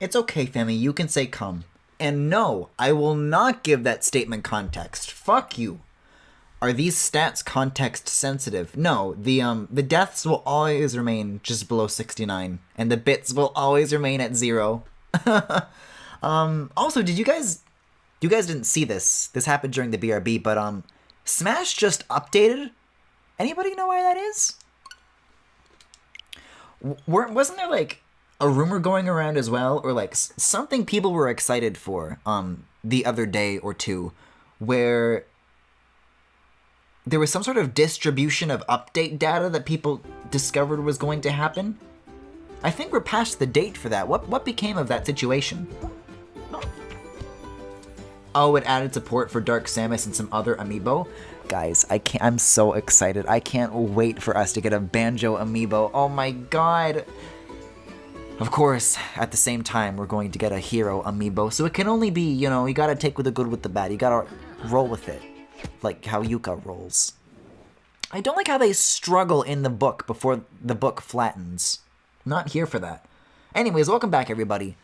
It's okay, Femi, you can say come. And no, I will not give that statement context. Fuck you. Are these stats context sensitive? No, the deaths will always remain just below 69, and the bits will always remain at 0. Also, did you guys didn't see this. This happened during the BRB, but Smash just updated. Anybody know why that is? Wasn't there like a rumor going around as well, or like something people were excited for the other day or two, where there was some sort of distribution of update data that people discovered was going to happen? I think we're past the date for that. What became of that situation? Oh, it added support for Dark Samus and some other amiibo. Guys, I'm so excited. I can't wait for us to get a Banjo amiibo. Oh my god. Of course, at the same time, we're going to get a Hero amiibo. So it can only be, you know, you gotta take with the good with the bad. You gotta roll with it. Like how Yuka rolls. I don't like how they struggle in the book before the book flattens. Not here for that. Anyways, welcome back, everybody.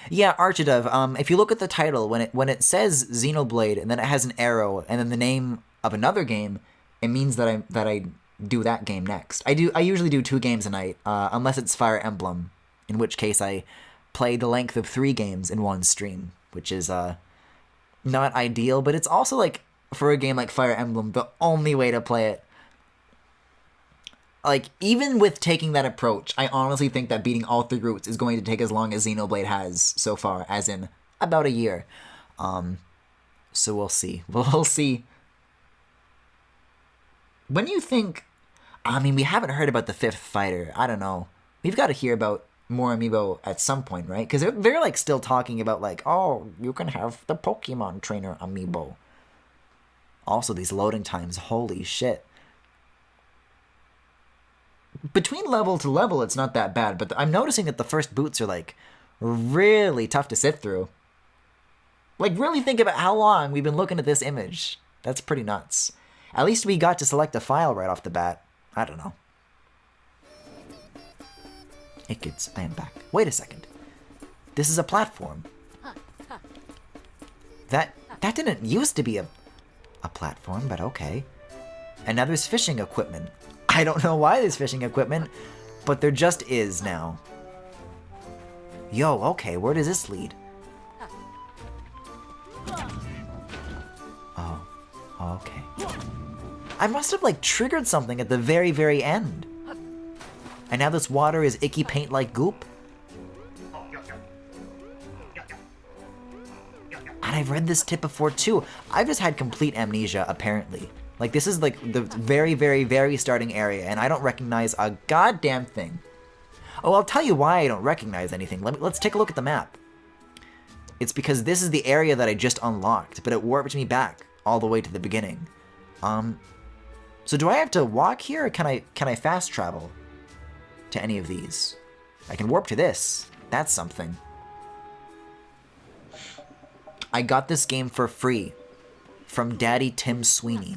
Yeah, Archidove, if you look at the title, when it says Xenoblade and then it has an arrow and then the name of another game, it means that I do that game next. I usually do 2 games a night, unless it's Fire Emblem, in which case I play the length of 3 games in one stream, which is not ideal, but it's also, like, for a game like Fire Emblem, the only way to play it. Like, even with taking that approach, I honestly think that beating all 3 routes is going to take as long as Xenoblade has so far, as in about a year. So we'll see. We'll see. When you think... I mean, we haven't heard about the 5th fighter. I don't know. We've got to hear about more amiibo at some point, right? Because they're like still talking about like, oh, you can have the Pokemon Trainer amiibo. Also, these loading times, holy shit. Between level to level, it's not that bad, but I'm noticing that the first boots are like really tough to sit through. Like, really think about how long we've been looking at this image. That's pretty nuts. At least we got to select a file right off the bat. I don't know. Hey kids, I am back. Wait a second. This is a platform. That didn't used to be a platform, but okay. And now there's fishing equipment. I don't know why there's fishing equipment, but there just is now. Yo, okay, where does this lead? Oh, okay. I must have like triggered something at the very, very end. And now this water is icky paint-like goop? And I've read this tip before too. I've just had complete amnesia, apparently. Like, this is like the very, very, very starting area, and I don't recognize a goddamn thing. Oh, I'll tell you why I don't recognize anything. Let's take a look at the map. It's because this is the area that I just unlocked, but it warped me back all the way to the beginning. So do I have to walk here, or can I fast travel to any of these? I can warp to this. That's something. I got this game for free from Daddy Tim Sweeney.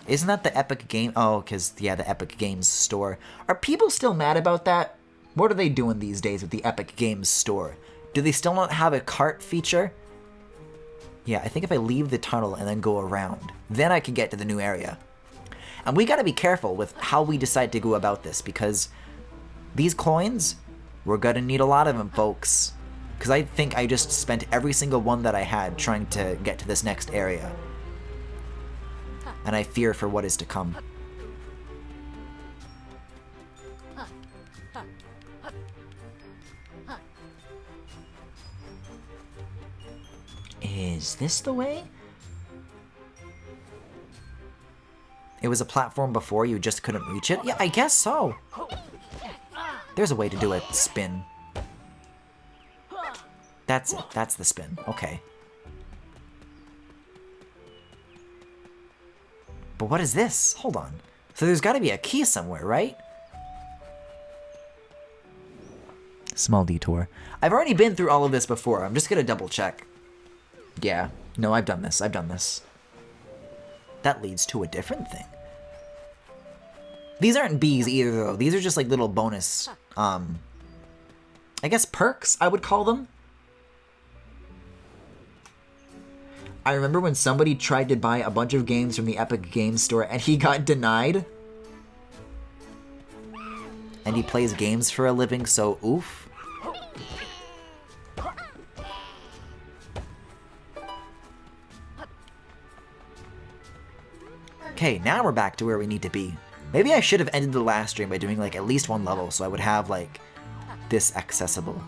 Isn't that the Epic Game? Oh, because, yeah, the Epic Games Store. Are people still mad about that? What are they doing these days with the Epic Games Store? Do they still not have a cart feature? Yeah, I think if I leave the tunnel and then go around, then I can get to the new area. And we gotta be careful with how we decide to go about this, because these coins, we're gonna need a lot of them, folks. Because I think I just spent every single one that I had trying to get to this next area. And I fear for what is to come. Is this the way? It was a platform before, you just couldn't reach it? Yeah, I guess so. There's a way to do a spin. That's it. That's the spin. Okay. But what is this? Hold on. So there's got to be a key somewhere, right? Small detour. I've already been through all of this before. I'm just going to double check. Yeah. No, I've done this. I've done this. That leads to a different thing. These aren't bees either, though. These are just like little bonus I guess perks, I would call them. I remember when somebody tried to buy a bunch of games from the Epic Games Store and he got denied. And he plays games for a living, so oof. Okay, now we're back to where we need to be. Maybe I should have ended the last stream by doing like at least one level so I would have like this accessible.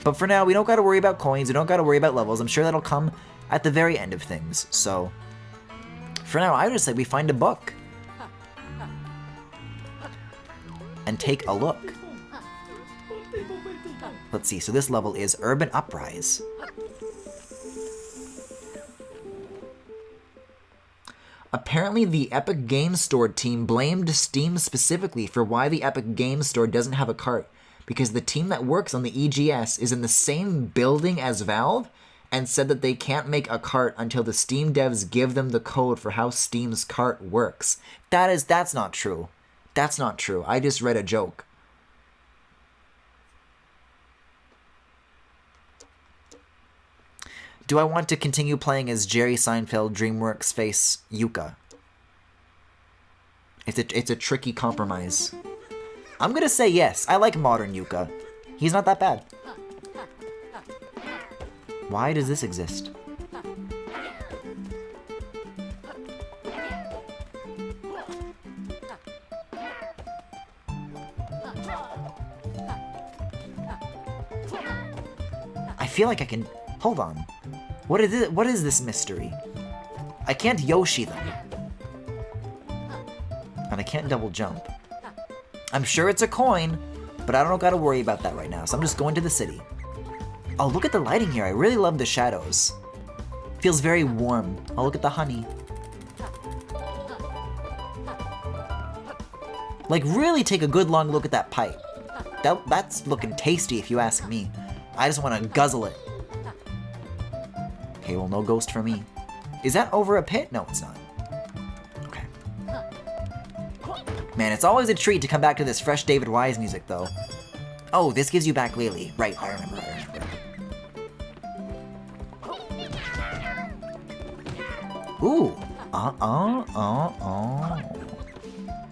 But for now, we don't gotta worry about coins, we don't gotta worry about levels. I'm sure that'll come at the very end of things, so... For now, I would just say we find a book. And take a look. Let's see, so this level is Urban Uprise. Apparently, the Epic Games Store team blamed Steam specifically for why the Epic Games Store doesn't have a cart, because the team that works on the EGS is in the same building as Valve, and said that they can't make a cart until the Steam devs give them the code for how Steam's cart works. That's not true. That's not true. I just read a joke. Do I want to continue playing as Jerry Seinfeld DreamWorks face Yooka? It's a tricky compromise. I'm gonna say yes. I like modern Yooka. He's not that bad. Why does this exist? I feel like I can... Hold on. What is it? What is this mystery? I can't Yoshi them. And I can't double jump. I'm sure it's a coin, but I don't gotta worry about that right now, so I'm just going to the city. Oh, look at the lighting here. I really love the shadows. Feels very warm. Oh, look at the honey. Like, really take a good long look at that pipe. That's looking tasty if you ask me. I just want to guzzle it. Okay, well, no ghost for me. Is that over a pit? No, it's not. Okay. Man, it's always a treat to come back to this fresh David Wise music, though. Oh, this gives you back Laylee. Right, I remember. Ooh.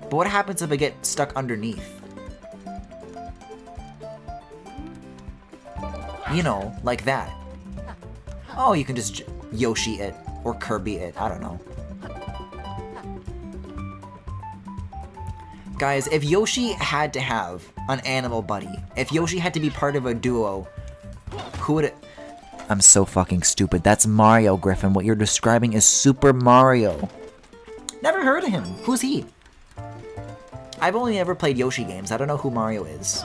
But what happens if I get stuck underneath? You know, like that. Oh, you can just Yoshi it, or Kirby it, I don't know. Guys, if Yoshi had to have an animal buddy, if Yoshi had to be part of a duo, who would it... I'm so fucking stupid. That's Mario, Griffin. What you're describing is Super Mario. Never heard of him. Who's he? I've only ever played Yoshi games. I don't know who Mario is.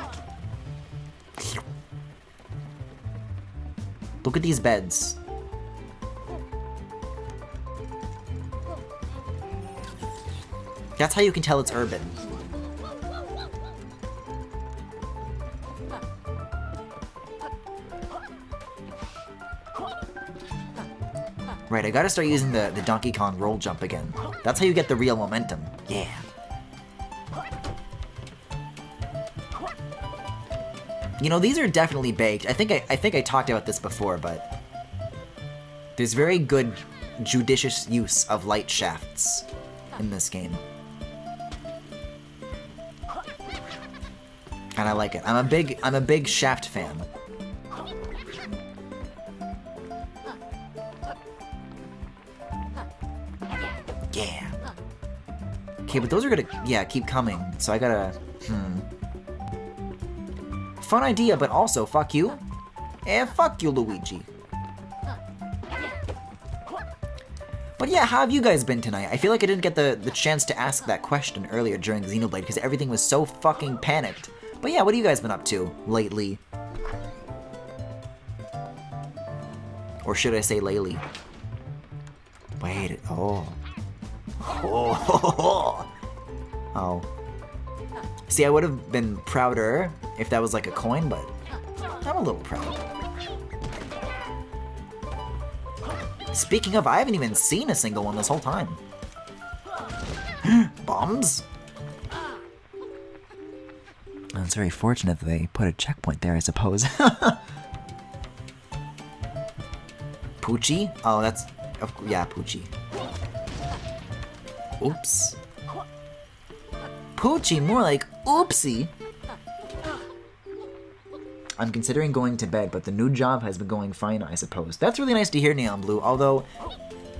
Look at these beds. That's how you can tell it's urban. Right, I gotta start using the Donkey Kong roll jump again. That's how you get the real momentum. Yeah. You know, these are definitely baked. I think I talked about this before, but there's very good judicious use of light shafts in this game. And I like it. I'm a big shaft fan. Yeah. Okay, but those are gonna, yeah, keep coming. So I gotta, Fun idea, but also, fuck you. And fuck you, Luigi. But yeah, how have you guys been tonight? I feel like I didn't get the chance to ask that question earlier during Xenoblade because everything was so fucking panicked. But yeah, what have you guys been up to lately? Or should I say lately? Wait, oh. Oh. See, I would have been prouder if that was like a coin, but I'm a little proud. Speaking of, I haven't even seen a single one this whole time. Bombs? Well, it's very fortunate that they put a checkpoint there, I suppose. Poochie? Oh, that's... yeah, Poochie. Oops. Poochie, more like oopsie. I'm considering going to bed, but the new job has been going fine, I suppose. That's really nice to hear, Neon Blue, although,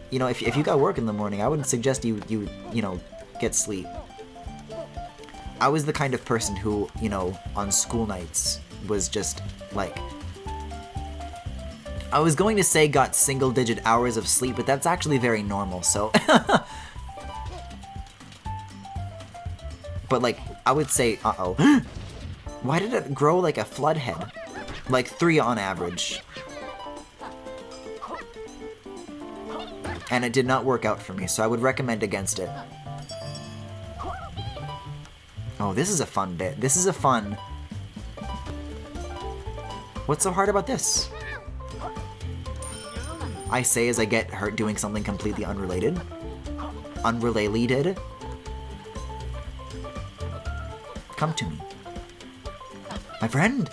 you know, if you got work in the morning, I wouldn't suggest you know, get sleep. I was the kind of person who, you know, on school nights was just, like... I was going to say got single-digit hours of sleep, but that's actually very normal, so... But, like, I would say... Uh-oh. Why did it grow like a flood head? Like 3 on average. And it did not work out for me, so I would recommend against it. Oh, this is a fun bit. This is a fun... What's so hard about this? I say as I get hurt doing something completely unrelated. Unrelated. Come to me. My friend!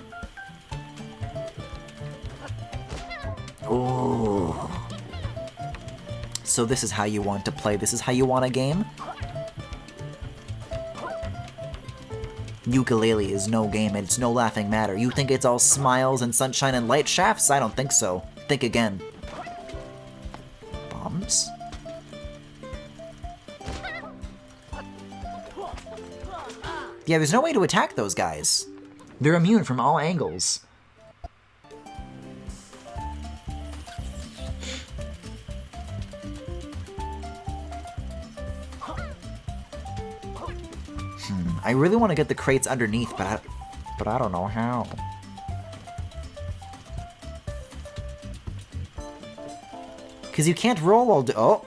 Oh. So this is how you want to play. This is how you want a game? Yooka-Laylee is no game, and it's no laughing matter. You think it's all smiles and sunshine and light shafts? I don't think so. Think again. Bombs? Yeah, there's no way to attack those guys. They're immune from all angles. I really want to get the crates underneath, but I don't know how. Because you can't roll all day. Oh!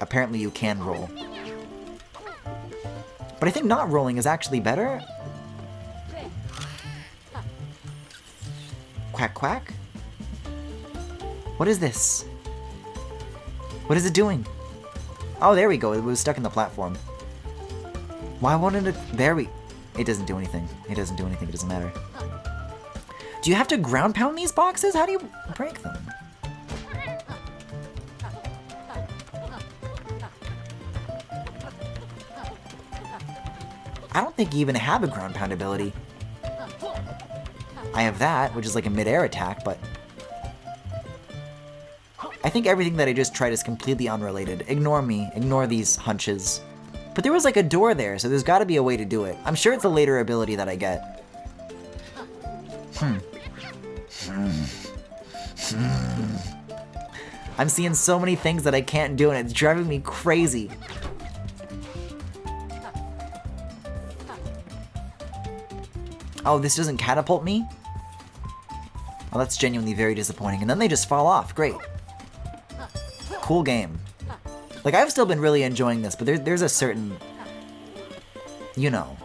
Apparently you can roll. But I think not rolling is actually better. Quack quack? What is this? What is it doing? Oh, there we go. It was stuck in the platform. Why wouldn't it... There we... It doesn't do anything. It doesn't do anything. It doesn't matter. Do you have to ground pound these boxes? How do you break them? I don't think you even have a ground pound ability. I have that, which is like a mid-air attack, but... I think everything that I just tried is completely unrelated. Ignore me. Ignore these hunches. But there was like a door there, so there's gotta be a way to do it. I'm sure it's a later ability that I get. I'm seeing so many things that I can't do, and it's driving me crazy. Oh, this doesn't catapult me? Oh, that's genuinely very disappointing. And then they just fall off. Great. Cool game. Like, I've still been really enjoying this, but there's a certain... You know.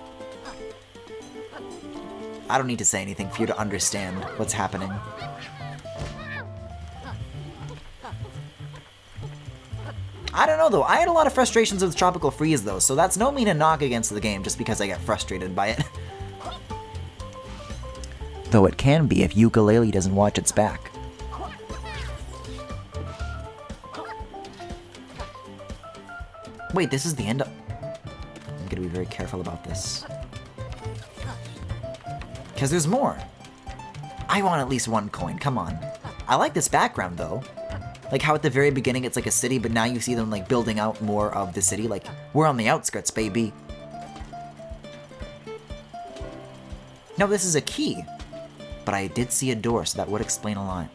I don't need to say anything for you to understand what's happening. I don't know, though. I had a lot of frustrations with Tropical Freeze, though, so that's no mean a knock against the game just because I get frustrated by it. Though it can be if Yooka-Laylee doesn't watch its back. Wait, this is the end of... I'm gonna be very careful about this. Because there's more. I want at least 1 coin, come on. I like this background, though. Like how at the very beginning it's like a city, but now you see them like building out more of the city. Like, we're on the outskirts, baby. No, this is a key. But I did see a door, so that would explain a lot.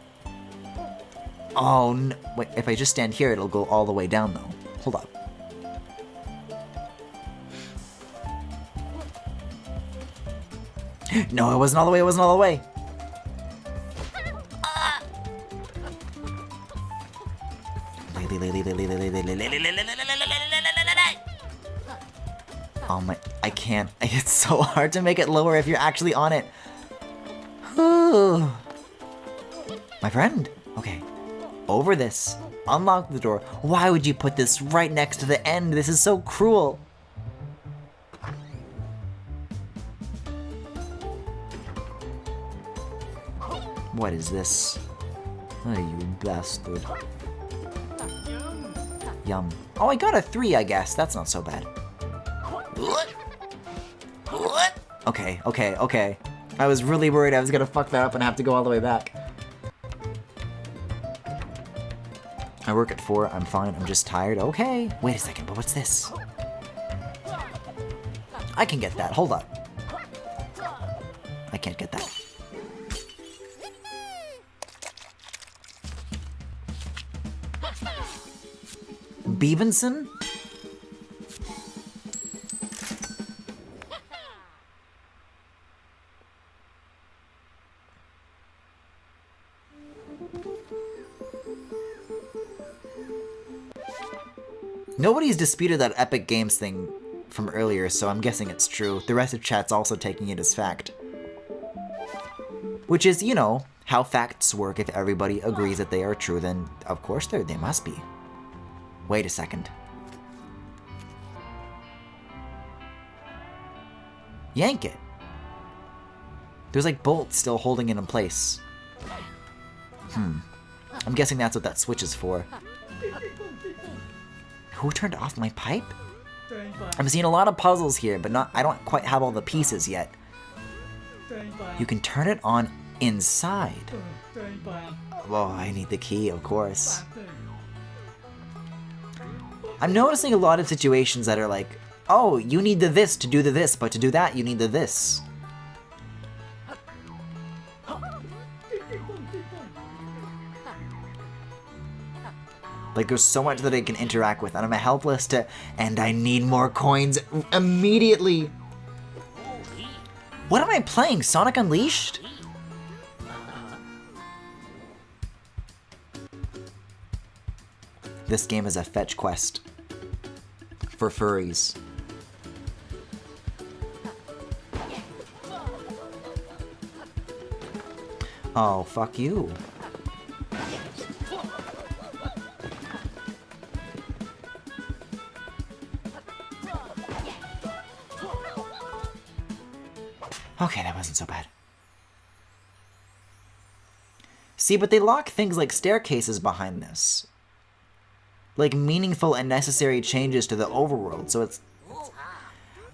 Oh, no. Wait, if I just stand here, it'll go all the way down, though. Hold up. No, it wasn't all the way, it wasn't all the way. Oh my, I can't. It's so hard to make it lower if you're actually on it. My friend. Okay. Over this. Unlock the door. Why would you put this right next to the end? This is so cruel. What is this? Oh, you bastard. Yum. Oh, I got a 3, I guess. That's not so bad. What? What? Okay, okay, okay. I was really worried I was gonna fuck that up and have to go all the way back. I work at 4, I'm fine, I'm just tired. Okay. Wait a second, but what's this? I can get that, hold up. I can't get that. Beavenson? Nobody's disputed that Epic Games thing from earlier, so I'm guessing it's true. The rest of chat's also taking it as fact. Which is, you know, how facts work. If everybody agrees that they are true, then of course they must be. Wait a second. Yank it. There's like bolts still holding it in place. I'm guessing that's what that switch is for. Who turned off my pipe? I'm seeing a lot of puzzles here, but I don't quite have all the pieces yet. You can turn it on inside. Well, I need the key, of course. I'm noticing a lot of situations that are like, oh, you need the this to do the this, but to do that, you need the this. Like, there's so much that I can interact with, and I'm helpless to... And I need more coins immediately! What am I playing? Sonic Unleashed? This game is a fetch quest. For furries. Oh, fuck you. Okay, that wasn't so bad. See, but they lock things like staircases behind this. Like meaningful and necessary changes to the overworld, so it's...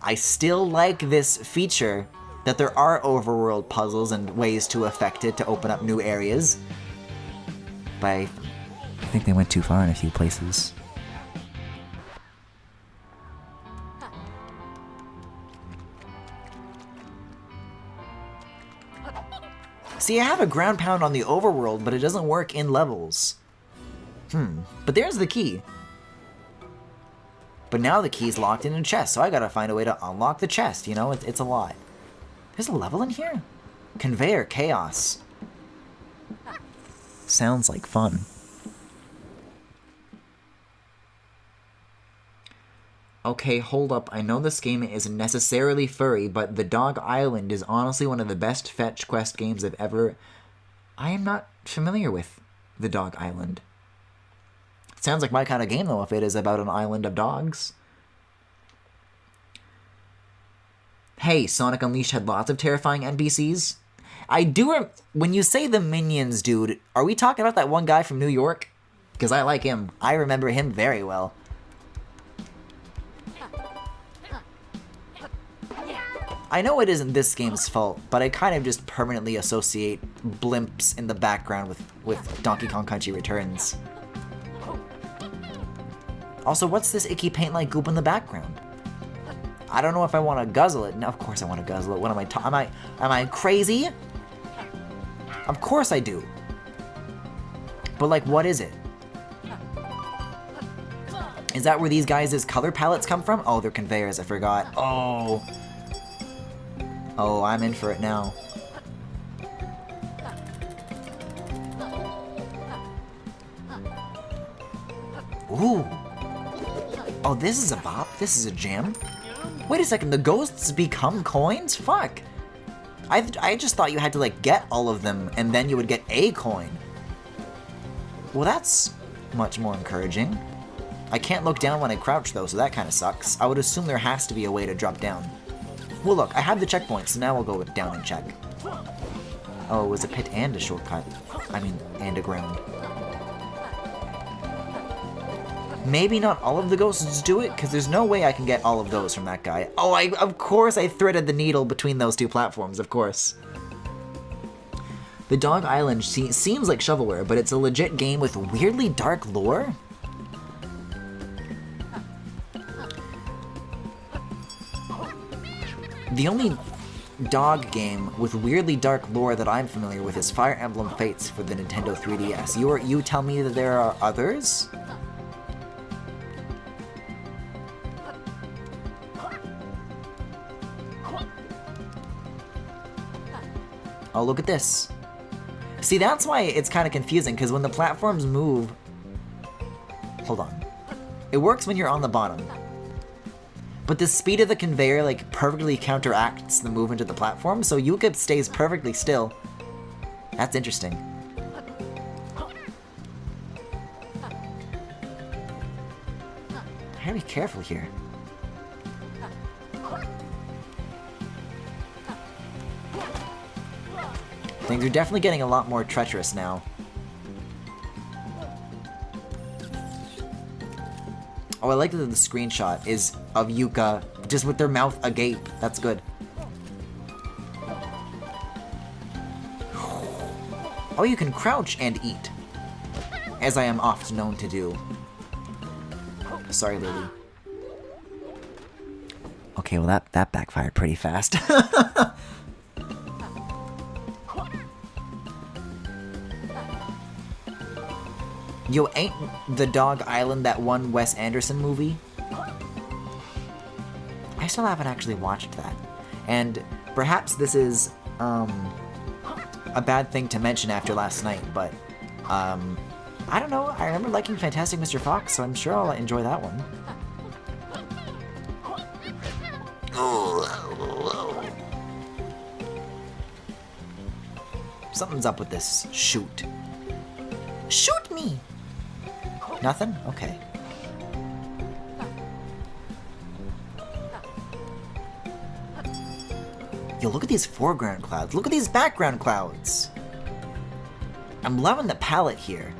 I still like this feature that there are overworld puzzles and ways to affect it to open up new areas. But I think they went too far in a few places. See, I have a ground pound on the overworld, but it doesn't work in levels. But there's the key. But now the key's locked in a chest, so I gotta find a way to unlock the chest, you know? It's a lot. There's a level in here? Conveyor Chaos. Sounds like fun. Okay, hold up. I know this game isn't necessarily furry, but The Dog Island is honestly one of the best fetch quest games I've ever... I am not familiar with The Dog Island. Sounds like my kind of game, though, if it is about an island of dogs. Hey, Sonic Unleashed had lots of terrifying NPCs. I do... When you say the minions, dude, are we talking about that one guy from New York? Because I like him. I remember him very well. I know it isn't this game's fault, but I kind of just permanently associate blimps in the background with Donkey Kong Country Returns. Also, what's this icky paint-like goop in the background? I don't know if I want to guzzle it. No, of course I want to guzzle it. What am I am I crazy? Of course I do. But like, what is it? Is that where these guys' color palettes come from? Oh, they're conveyors, I forgot. Oh. Oh, I'm in for it now. Ooh. Oh, this is a bop. This is a jam. Wait a second, the ghosts become coins? Fuck. I just thought you had to, like, get all of them, and then you would get a coin. Well, that's much more encouraging. I can't look down when I crouch, though, so that kind of sucks. I would assume there has to be a way to drop down. Well, look, I have the checkpoint, so now we'll go down and check. Oh, it was a pit and a shortcut. I mean, and a ground. Maybe not all of the ghosts do it, because there's no way I can get all of those from that guy. Oh, of course I threaded the needle between those two platforms, of course. The Dog Island seems like shovelware, but it's a legit game with weirdly dark lore? The only dog game with weirdly dark lore that I'm familiar with is Fire Emblem Fates for the Nintendo 3DS. You tell me that there are others? Oh, look at this. See, that's why it's kind of confusing, because when the platforms move... Hold on. It works when you're on the bottom. But the speed of the conveyor, like, perfectly counteracts the movement of the platform, so Yooka stays perfectly still. That's interesting. I gotta be careful here. Things are definitely getting a lot more treacherous now. Oh, I like that the screenshot is of Yooka just with their mouth agape. That's good. Oh, you can crouch and eat, as I am oft known to do. Sorry, Lily. Okay, well that backfired pretty fast. Yo, ain't The Dog Island that one Wes Anderson movie? I still haven't actually watched that. And perhaps this is a bad thing to mention after last night, but I don't know. I remember liking Fantastic Mr. Fox, so I'm sure I'll enjoy that one. Something's up with this. Shoot. Shoot me! Nothing? Okay. Yo, look at these foreground clouds. Look at these background clouds. I'm loving the palette here.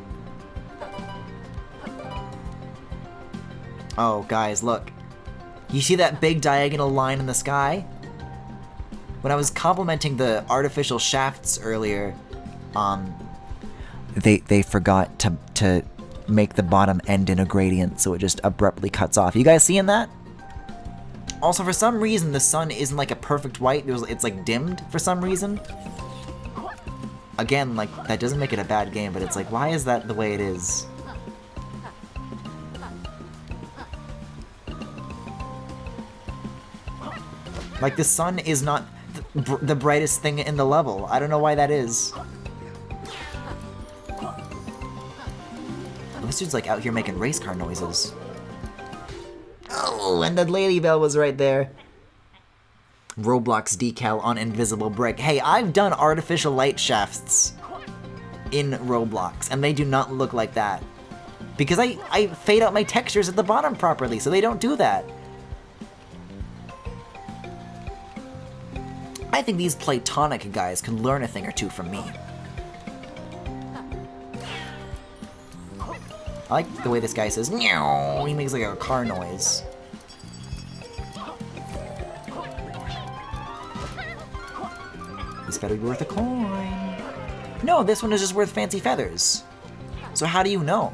Oh, guys, look. You see that big diagonal line in the sky? When I was complimenting the artificial shafts earlier, they forgot to make the bottom end in a gradient, so it just abruptly cuts off. You guys seeing that? Also, for some reason, the sun isn't like a perfect white. It's like dimmed for some reason. Again, like, that doesn't make it a bad game, but it's like, why is that the way it is? Like, the sun is not the brightest thing in the level. I don't know why that is. This dude's like out here making race car noises. Oh, and the Lady Bell was right there. Roblox decal on invisible brick. Hey, I've done artificial light shafts in Roblox, and they do not look like that. Because I fade out my textures at the bottom properly, so they don't do that. I think these Platonic guys can learn a thing or two from me. I like the way this guy says, meow, he makes like a car noise. This better be worth a coin. No, this one is just worth fancy feathers. So how do you know?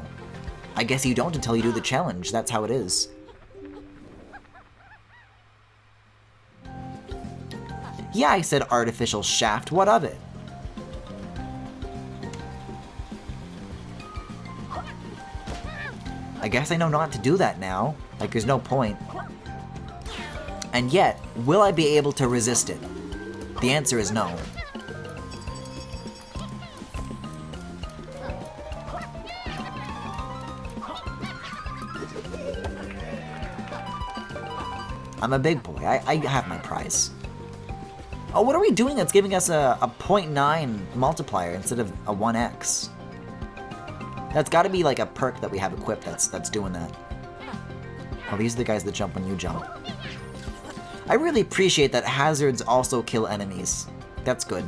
I guess you don't until you do the challenge. That's how it is. Yeah, I said artificial shaft. What of it? I guess I know not to do that now. Like, there's no point. And yet, will I be able to resist it? The answer is no. I'm a big boy. I have my prize. Oh, what are we doing that's giving us a 0.9 multiplier instead of a 1x? That's gotta be like a perk that we have equipped that's doing that. Oh, these are the guys that jump when you jump. I really appreciate that hazards also kill enemies. That's good.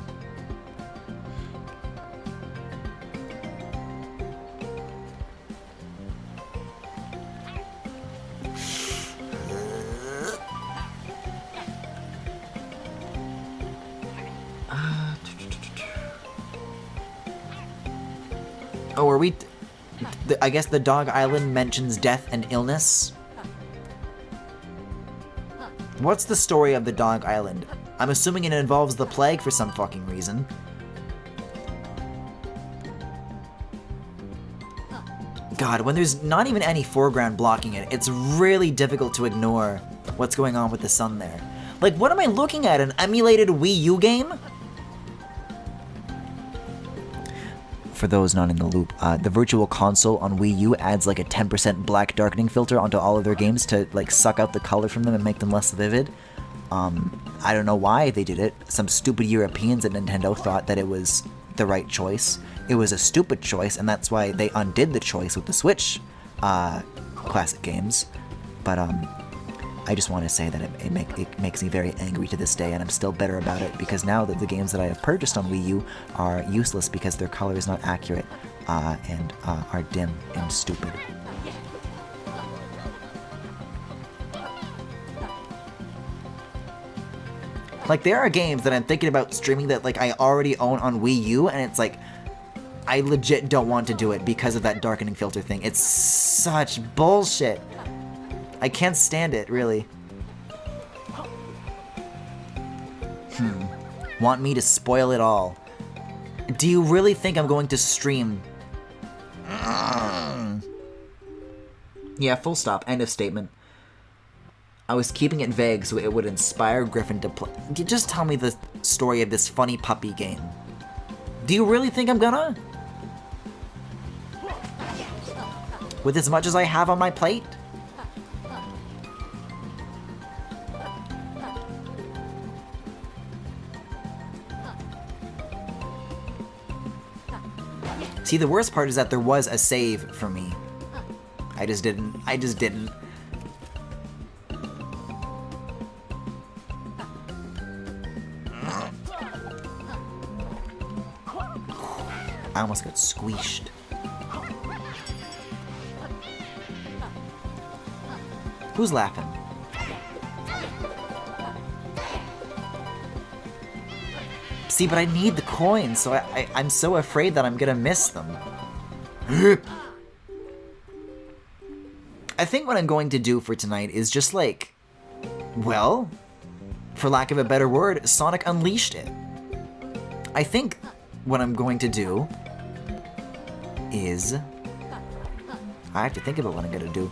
Oh, are we... I guess the Dog Island mentions death and illness. What's the story of the Dog Island? I'm assuming it involves the plague for some fucking reason. God, when there's not even any foreground blocking it, it's really difficult to ignore what's going on with the sun there. Like, what am I looking at? An emulated Wii U game? For those not in the loop, the Virtual Console on Wii U adds like a 10% black darkening filter onto all of their games to like suck out the color from them and make them less vivid. I don't know why they did it. Some stupid Europeans at Nintendo thought that it was the right choice. It was a stupid choice, and that's why they undid the choice with the Switch classic games. But I just want to say that it makes me very angry to this day, and I'm still bitter about it, because now that the games that I have purchased on Wii U are useless because their color is not accurate and are dim and stupid. Like, there are games that I'm thinking about streaming that like I already own on Wii U, and it's like, I legit don't want to do it because of that darkening filter thing. It's such bullshit. I can't stand it, really. Want me to spoil it all? Do you really think I'm going to stream? Yeah, full stop. End of statement. I was keeping it vague so it would inspire Griffin to play. Just tell me the story of this funny puppy game. Do you really think I'm gonna? With as much as I have on my plate? See, the worst part is that there was a save for me. I just didn't. I almost got squeezed. Who's laughing? See, but I need the coins, so I'm so afraid that I'm gonna miss them. I think what I'm going to do for tonight is just like, well, for lack of a better word, Sonic Unleashed it. I think what I'm going to do is... I have to think about what I'm gonna do.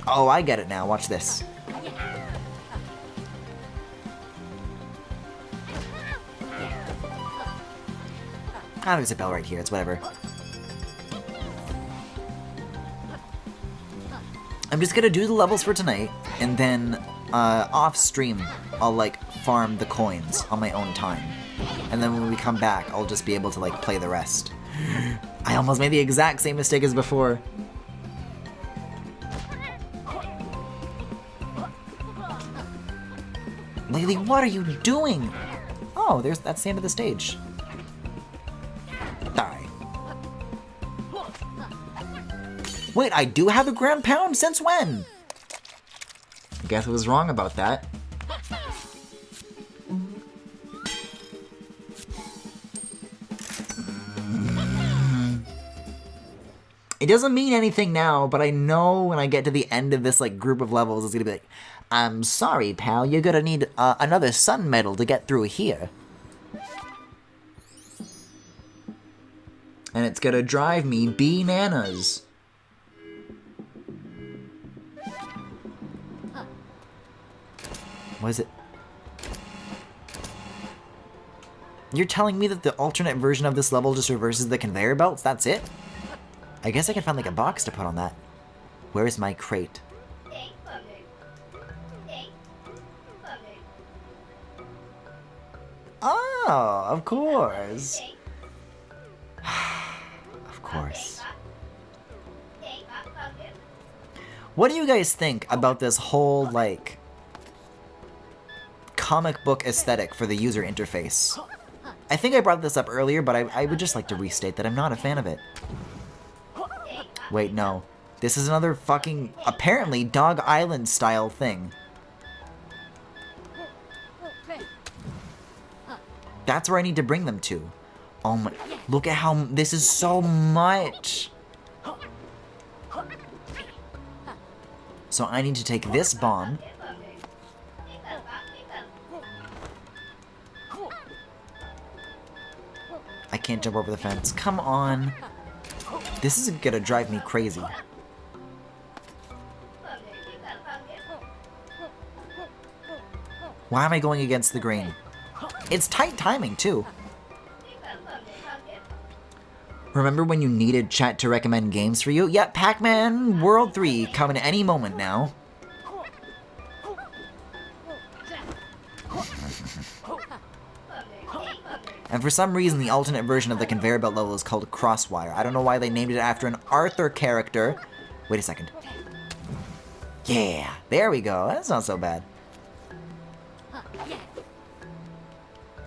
Oh, I get it now. Watch this. Ah, there's a bell right here. It's whatever. I'm just gonna do the levels for tonight, and then off stream, I'll like farm the coins on my own time. And then when we come back, I'll just be able to like play the rest. I almost made the exact same mistake as before. Laylee, what are you doing? Oh, that's the end of the stage. Die. Wait, I do have a ground pound? Since when? I guess I was wrong about that. It doesn't mean anything now, but I know when I get to the end of this like group of levels, it's gonna be like, I'm sorry, pal, you're gonna need another sun medal to get through here. And it's gonna drive me bananas. What is it? You're telling me that the alternate version of this level just reverses the conveyor belts? That's it? I guess I can find like a box to put on that. Where's my crate? Oh, of course. Of course. What do you guys think about this whole, like, comic book aesthetic for the user interface? I think I brought this up earlier, but I would just like to restate that I'm not a fan of it. Wait, no. This is another fucking, apparently, Dog Island style thing. That's where I need to bring them to. Oh my, look at how, this is so much. So I need to take this bomb. I can't jump over the fence. Come on. This is gonna drive me crazy. Why am I going against the grain? It's tight timing, too. Remember when you needed chat to recommend games for you? Yeah, Pac-Man World 3 coming any moment now. And for some reason, the alternate version of the conveyor belt level is called Crosswire. I don't know why they named it after an Arthur character. Wait a second. Yeah, there we go. That's not so bad.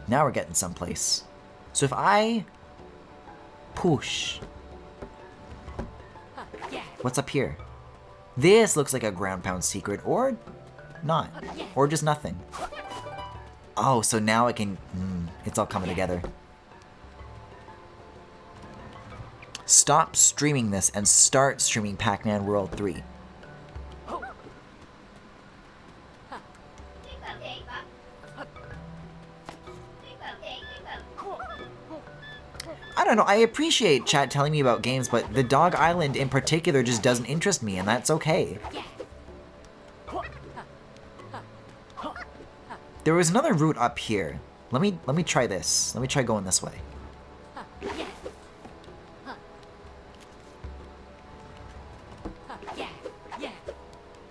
Now we're getting someplace. So if I push... What's up here? This looks like a ground pound secret, or not. Or just nothing. Oh, so now I can... it's all coming together. Stop streaming this and start streaming Pac-Man World 3. I don't know, I appreciate chat telling me about games, but the Dog Island in particular just doesn't interest me, and that's okay. There was another route up here. Let me try this. Let me try going this way.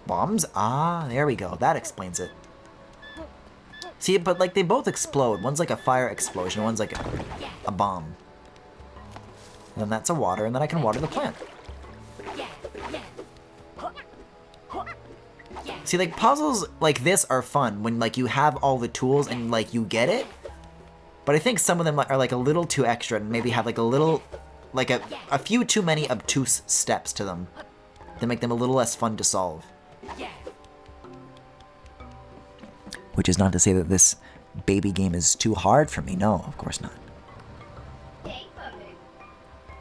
Bombs? Ah, there we go. That explains it. See, but like they both explode. One's like a fire explosion, one's like a bomb. And then that's a water, and then I can water the plant. See, like, puzzles like this are fun when, like, you have all the tools and, like, you get it. But I think some of them are, like, a little too extra and maybe have, like, a little, like, a few too many obtuse steps to them that make them a little less fun to solve. Which is not to say that this baby game is too hard for me. No, of course not.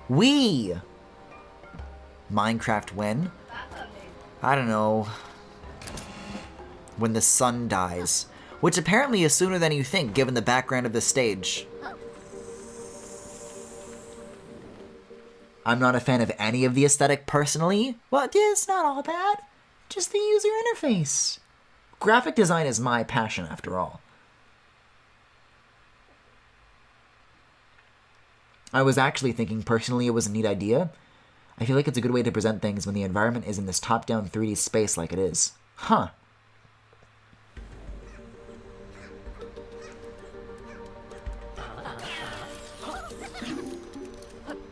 Wee! Minecraft when? I don't know. When the sun dies. Which apparently is sooner than you think, given the background of the stage. I'm not a fan of any of the aesthetic personally, but it's not all bad. Just the user interface. Graphic design is my passion, after all. I was actually thinking personally it was a neat idea. I feel like it's a good way to present things when the environment is in this top-down 3D space like it is. Huh.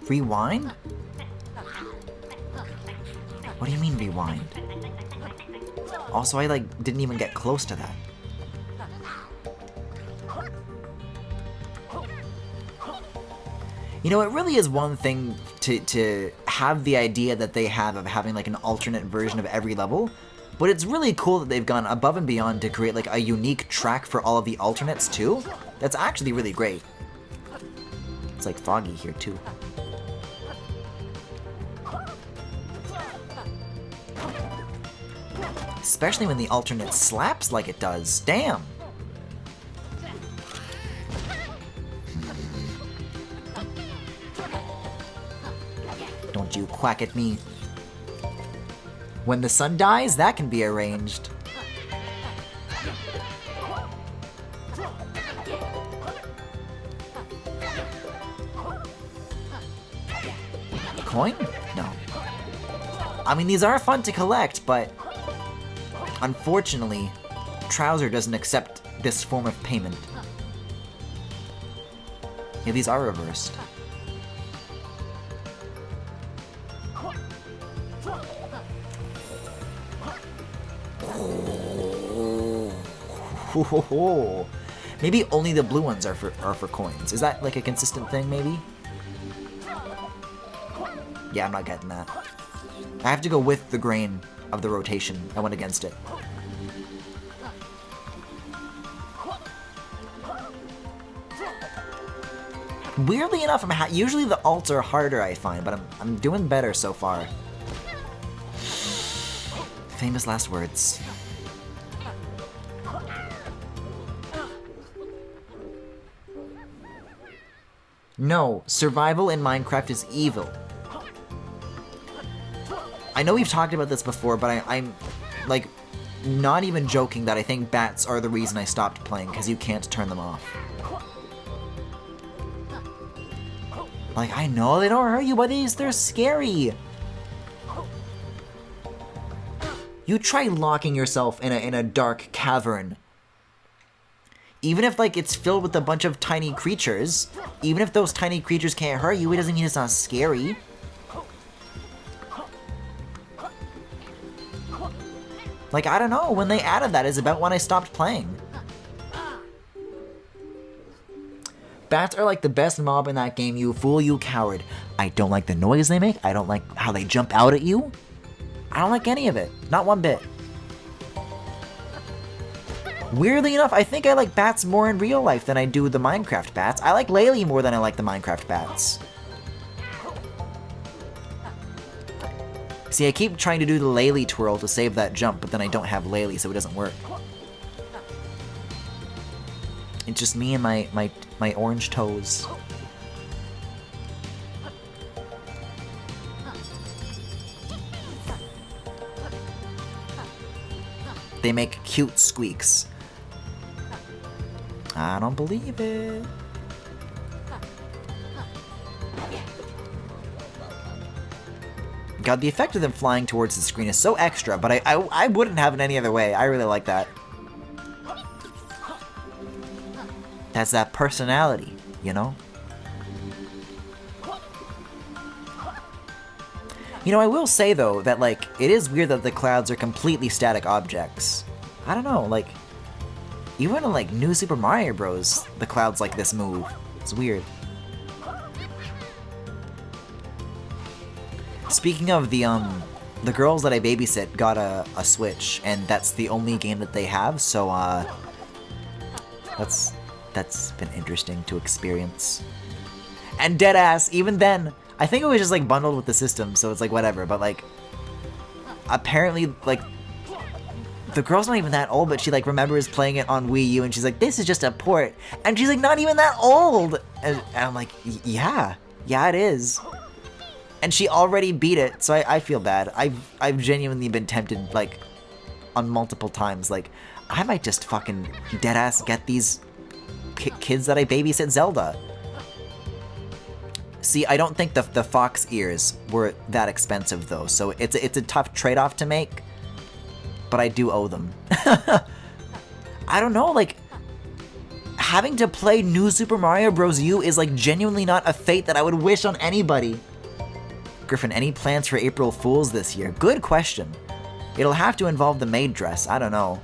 Rewind? What do you mean rewind? Also, I like didn't even get close to that. You know, it really is one thing to have the idea that they have of having like an alternate version of every level, but it's really cool that they've gone above and beyond to create like a unique track for all of the alternates too. That's actually really great. It's like foggy here too. Especially when the alternate slaps like it does. Damn! Don't you quack at me. When the sun dies, that can be arranged. Coin? No. I mean, these are fun to collect, but unfortunately, Trouser doesn't accept this form of payment. Yeah, these are reversed. Maybe only the blue ones are for coins. Is that like a consistent thing, maybe? Yeah, I'm not getting that. I have to go with the grain of the rotation. I went against it. Weirdly enough, usually the alts are harder, I find, but I'm doing better so far. Famous last words. No, survival in Minecraft is evil. I know we've talked about this before, but I'm like not even joking that I think bats are the reason I stopped playing, because you can't turn them off. Like, I know they don't hurt you, but they're scary. You try locking yourself in a dark cavern. Even if, like, it's filled with a bunch of tiny creatures, even if those tiny creatures can't hurt you, it doesn't mean it's not scary. Like, I don't know, when they added that is about when I stopped playing. Bats are like the best mob in that game, you fool, you coward. I don't like the noise they make, I don't like how they jump out at you. I don't like any of it, not one bit. Weirdly enough, I think I like bats more in real life than I do the Minecraft bats. I like Laylee more than I like the Minecraft bats. See, I keep trying to do the Laylee twirl to save that jump, but then I don't have Laylee, so it doesn't work. It's just me and my orange toes. They make cute squeaks. I don't believe it. God, the effect of them flying towards the screen is so extra, but I wouldn't have it any other way. I really like that. That's that personality, you know? You know, I will say, though, that, like, it is weird that the clouds are completely static objects. I don't know, like, even in, like, New Super Mario Bros., the clouds like this move. It's weird. Speaking of the girls that I babysit got a Switch, and that's the only game that they have, so, that's been interesting to experience. And deadass, even then, I think it was just like bundled with the system, so it's like whatever, but like, apparently, like, the girl's not even that old, but she like remembers playing it on Wii U, and she's like, this is just a port, and she's like not even that old! And I'm like, yeah, it is. And she already beat it, so I feel bad. I've genuinely been tempted, like, on multiple times, like, I might just fucking deadass get these kids that I babysit Zelda. See, I don't think the fox ears were that expensive though, so it's a tough trade-off to make, but I do owe them. I don't know, like, having to play New Super Mario Bros. U is like genuinely not a fate that I would wish on anybody. Griffin, any plans for April Fools this year? Good question. It'll have to involve the maid dress, I don't know.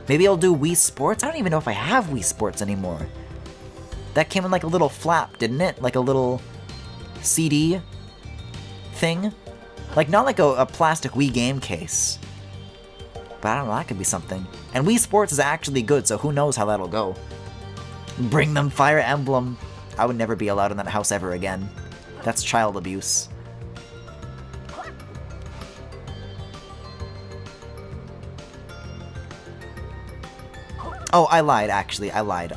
Maybe I'll do Wii Sports? I don't even know if I have Wii Sports anymore. That came in like a little flap, didn't it? Like a little CD thing? Like, not like a plastic Wii game case. But I don't know, that could be something. And Wii Sports is actually good, so who knows how that'll go. Bring them Fire Emblem. I would never be allowed in that house ever again. That's child abuse. Oh, I lied, actually, I lied.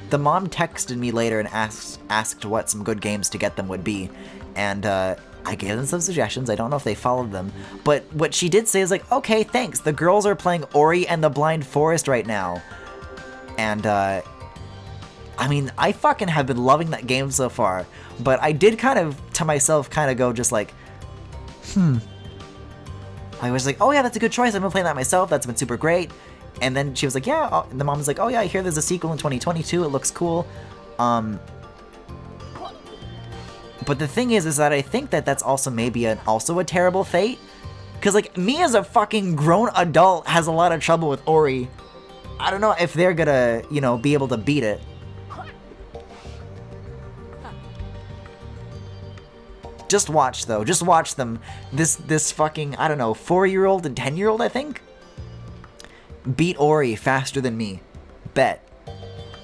The mom texted me later and asked what some good games to get them would be, and I gave them some suggestions. I don't know if they followed them, but what she did say is like, okay, thanks, the girls are playing Ori and the Blind Forest right now. And, I mean, I fucking have been loving that game so far, but I did kind of, to myself, kind of go just like, I was like, oh yeah, that's a good choice, I've been playing that myself, that's been super great. And then she was like, yeah, the mom was like, oh yeah, I hear there's a sequel in 2022, it looks cool. But the thing is that I think that that's also maybe also a terrible fate. Because, like, me as a fucking grown adult has a lot of trouble with Ori. I don't know if they're gonna, you know, be able to beat it. Just watch, though. Just watch them. This fucking, I don't know, 4-year-old and 10-year-old, I think? Beat Ori faster than me. Bet.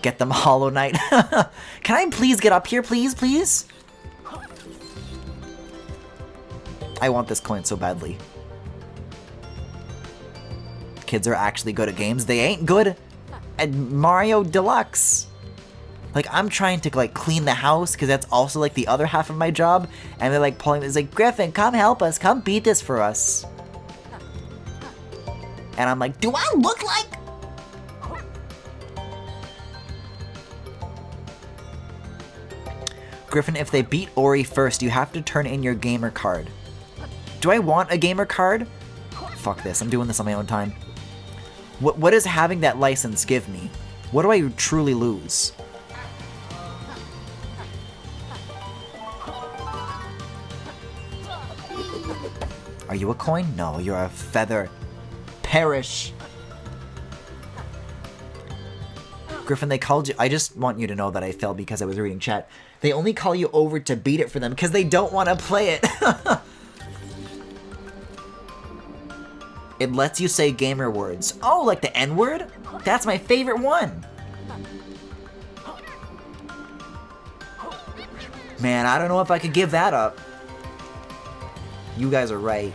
Get them Hollow Knight. Can I please get up here, please, please? I want this coin so badly. Kids are actually good at games. They ain't good at Mario Deluxe. Like, I'm trying to, like, clean the house, because that's also, like, the other half of my job. And they're, like, pulling, it's like, Griffin, come help us. Come beat this for us. And I'm like, do I look like? Griffin, if they beat Ori first, you have to turn in your gamer card. Do I want a gamer card? Fuck this, I'm doing this on my own time. What does having that license give me? What do I truly lose? Are you a coin? No, you're a feather. Perish. Griffin, they called you. I just want you to know that I fell because I was reading chat. They only call you over to beat it for them because they don't want to play it. It lets you say gamer words. Oh, like the N-word? That's my favorite one. Man, I don't know if I could give that up. You guys are right.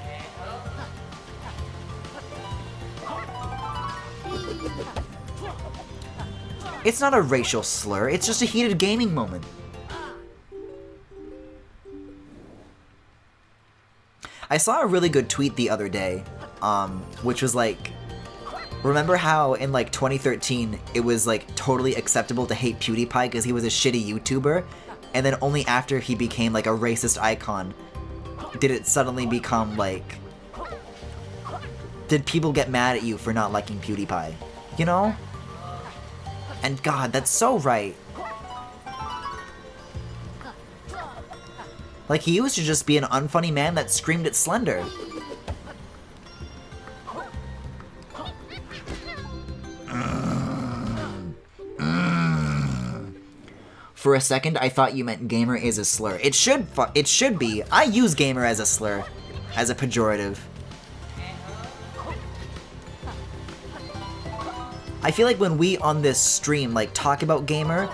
It's not a racial slur, it's just a heated gaming moment. I saw a really good tweet the other day, which was like, remember how in like 2013 it was like totally acceptable to hate PewDiePie because he was a shitty YouTuber, and then only after he became like a racist icon did it suddenly become like, did people get mad at you for not liking PewDiePie? You know? And God, that's so right. Like, he used to just be an unfunny man that screamed at Slender. For a second, I thought you meant gamer is a slur. It should be. I use gamer as a slur, as a pejorative. I feel like when we on this stream like talk about gamer,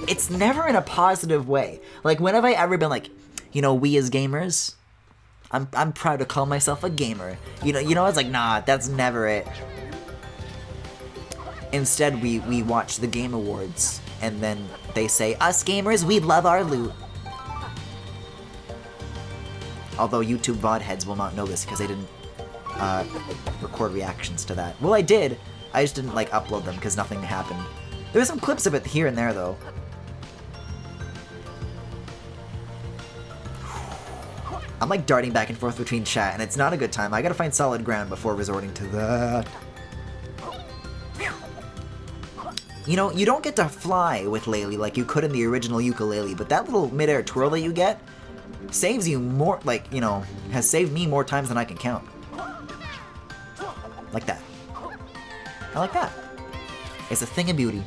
it's never in a positive way. Like, when have I ever been like, you know, we as gamers, I'm proud to call myself a gamer. You know, it's like, nah, that's never it. Instead, we watch the Game Awards, and then they say, us gamers, we love our loot. Although YouTube VOD heads will not know this because they didn't record reactions to that. Well, I did. I just didn't, like, upload them because nothing happened. There were some clips of it here and there, though. I'm, like, darting back and forth between chat, and it's not a good time. I gotta find solid ground before resorting to that. You know, you don't get to fly with Laylee like you could in the original Yooka-Laylee, but that little mid-air twirl that you get saves you more, like, you know, has saved me more times than I can count. Like that. I like that. It's a thing of beauty.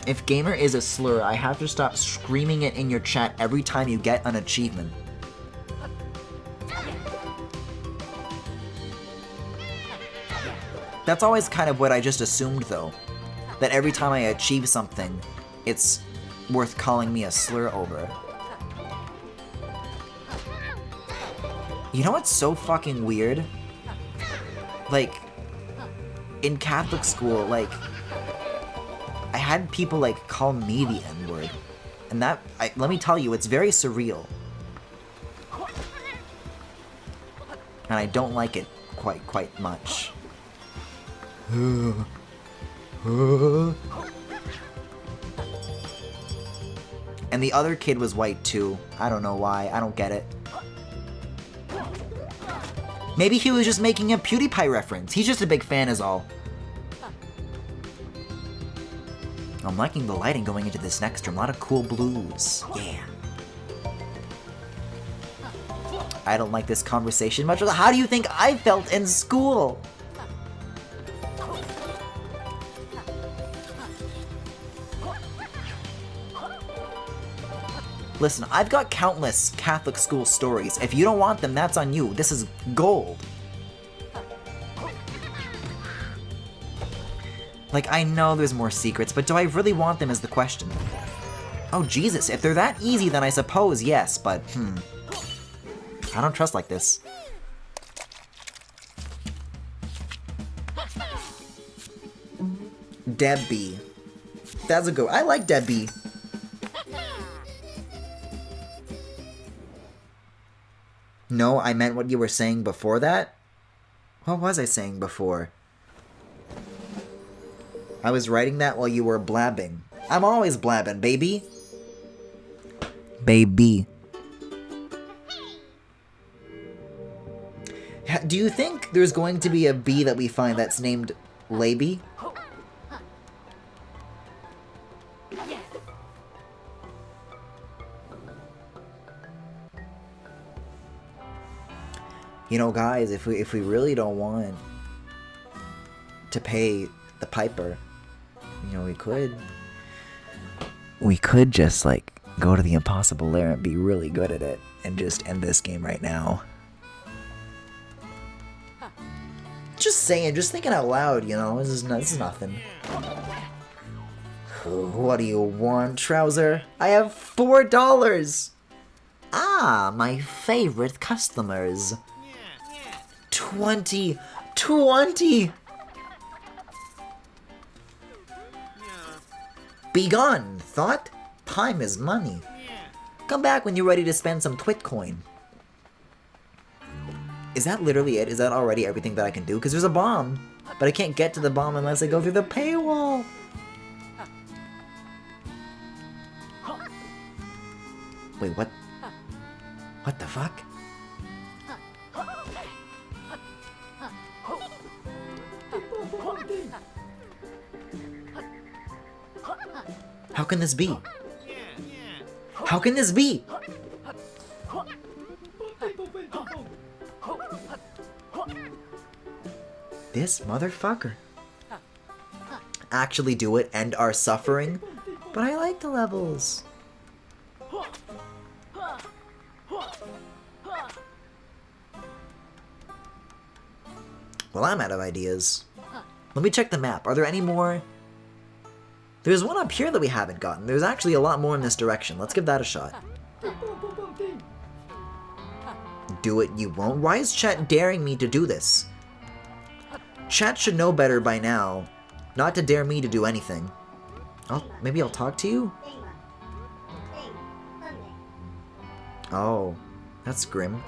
If gamer is a slur, I have to stop screaming it in your chat every time you get an achievement. That's always kind of what I just assumed, though. That every time I achieve something, it's worth calling me a slur over. You know what's so fucking weird? Like, in Catholic school, like, I had people, like, call me the N-word. And that, let me tell you, it's very surreal. And I don't like it quite much. And the other kid was white too. I don't know why. I don't get it. Maybe he was just making a PewDiePie reference. He's just a big fan is all. I'm liking the lighting going into this next room. A lot of cool blues. Yeah. I don't like this conversation much. How do you think I felt in school? Listen, I've got countless Catholic school stories. If you don't want them, that's on you. This is gold. Like, I know there's more secrets, but do I really want them is the question. Oh, Jesus, if they're that easy, then I suppose yes, but, I don't trust like this. Debbie. That's a good one. I like Debbie. No, I meant what you were saying before that? What was I saying before? I was writing that while you were blabbing. I'm always blabbing, baby. Baby. Do you think there's going to be a bee that we find that's named Laylee? You know, guys, if we really don't want to pay the piper, you know, we could just, like, go to the impossible lair and be really good at it and just end this game right now. Just saying, just thinking out loud, you know, this is nothing. What do you want, Trouser? I have $4! Ah, my favorite customers. 20! Be gone, thought. Time is money. Come back when you're ready to spend some Twitcoin. Is that literally it? Is that already everything that I can do? Because there's a bomb, but I can't get to the bomb unless I go through the paywall. Wait, what? What the fuck? How can this be? How can this be? This motherfucker. Actually do it, end our suffering. But I like the levels. Well, I'm out of ideas. Let me check the map. Are there any more? There's one up here that we haven't gotten. There's actually a lot more in this direction. Let's give that a shot. Do it, you won't? Why is chat daring me to do this? Chat should know better by now. Not to dare me to do anything. Maybe I'll talk to you? Oh, that's grim.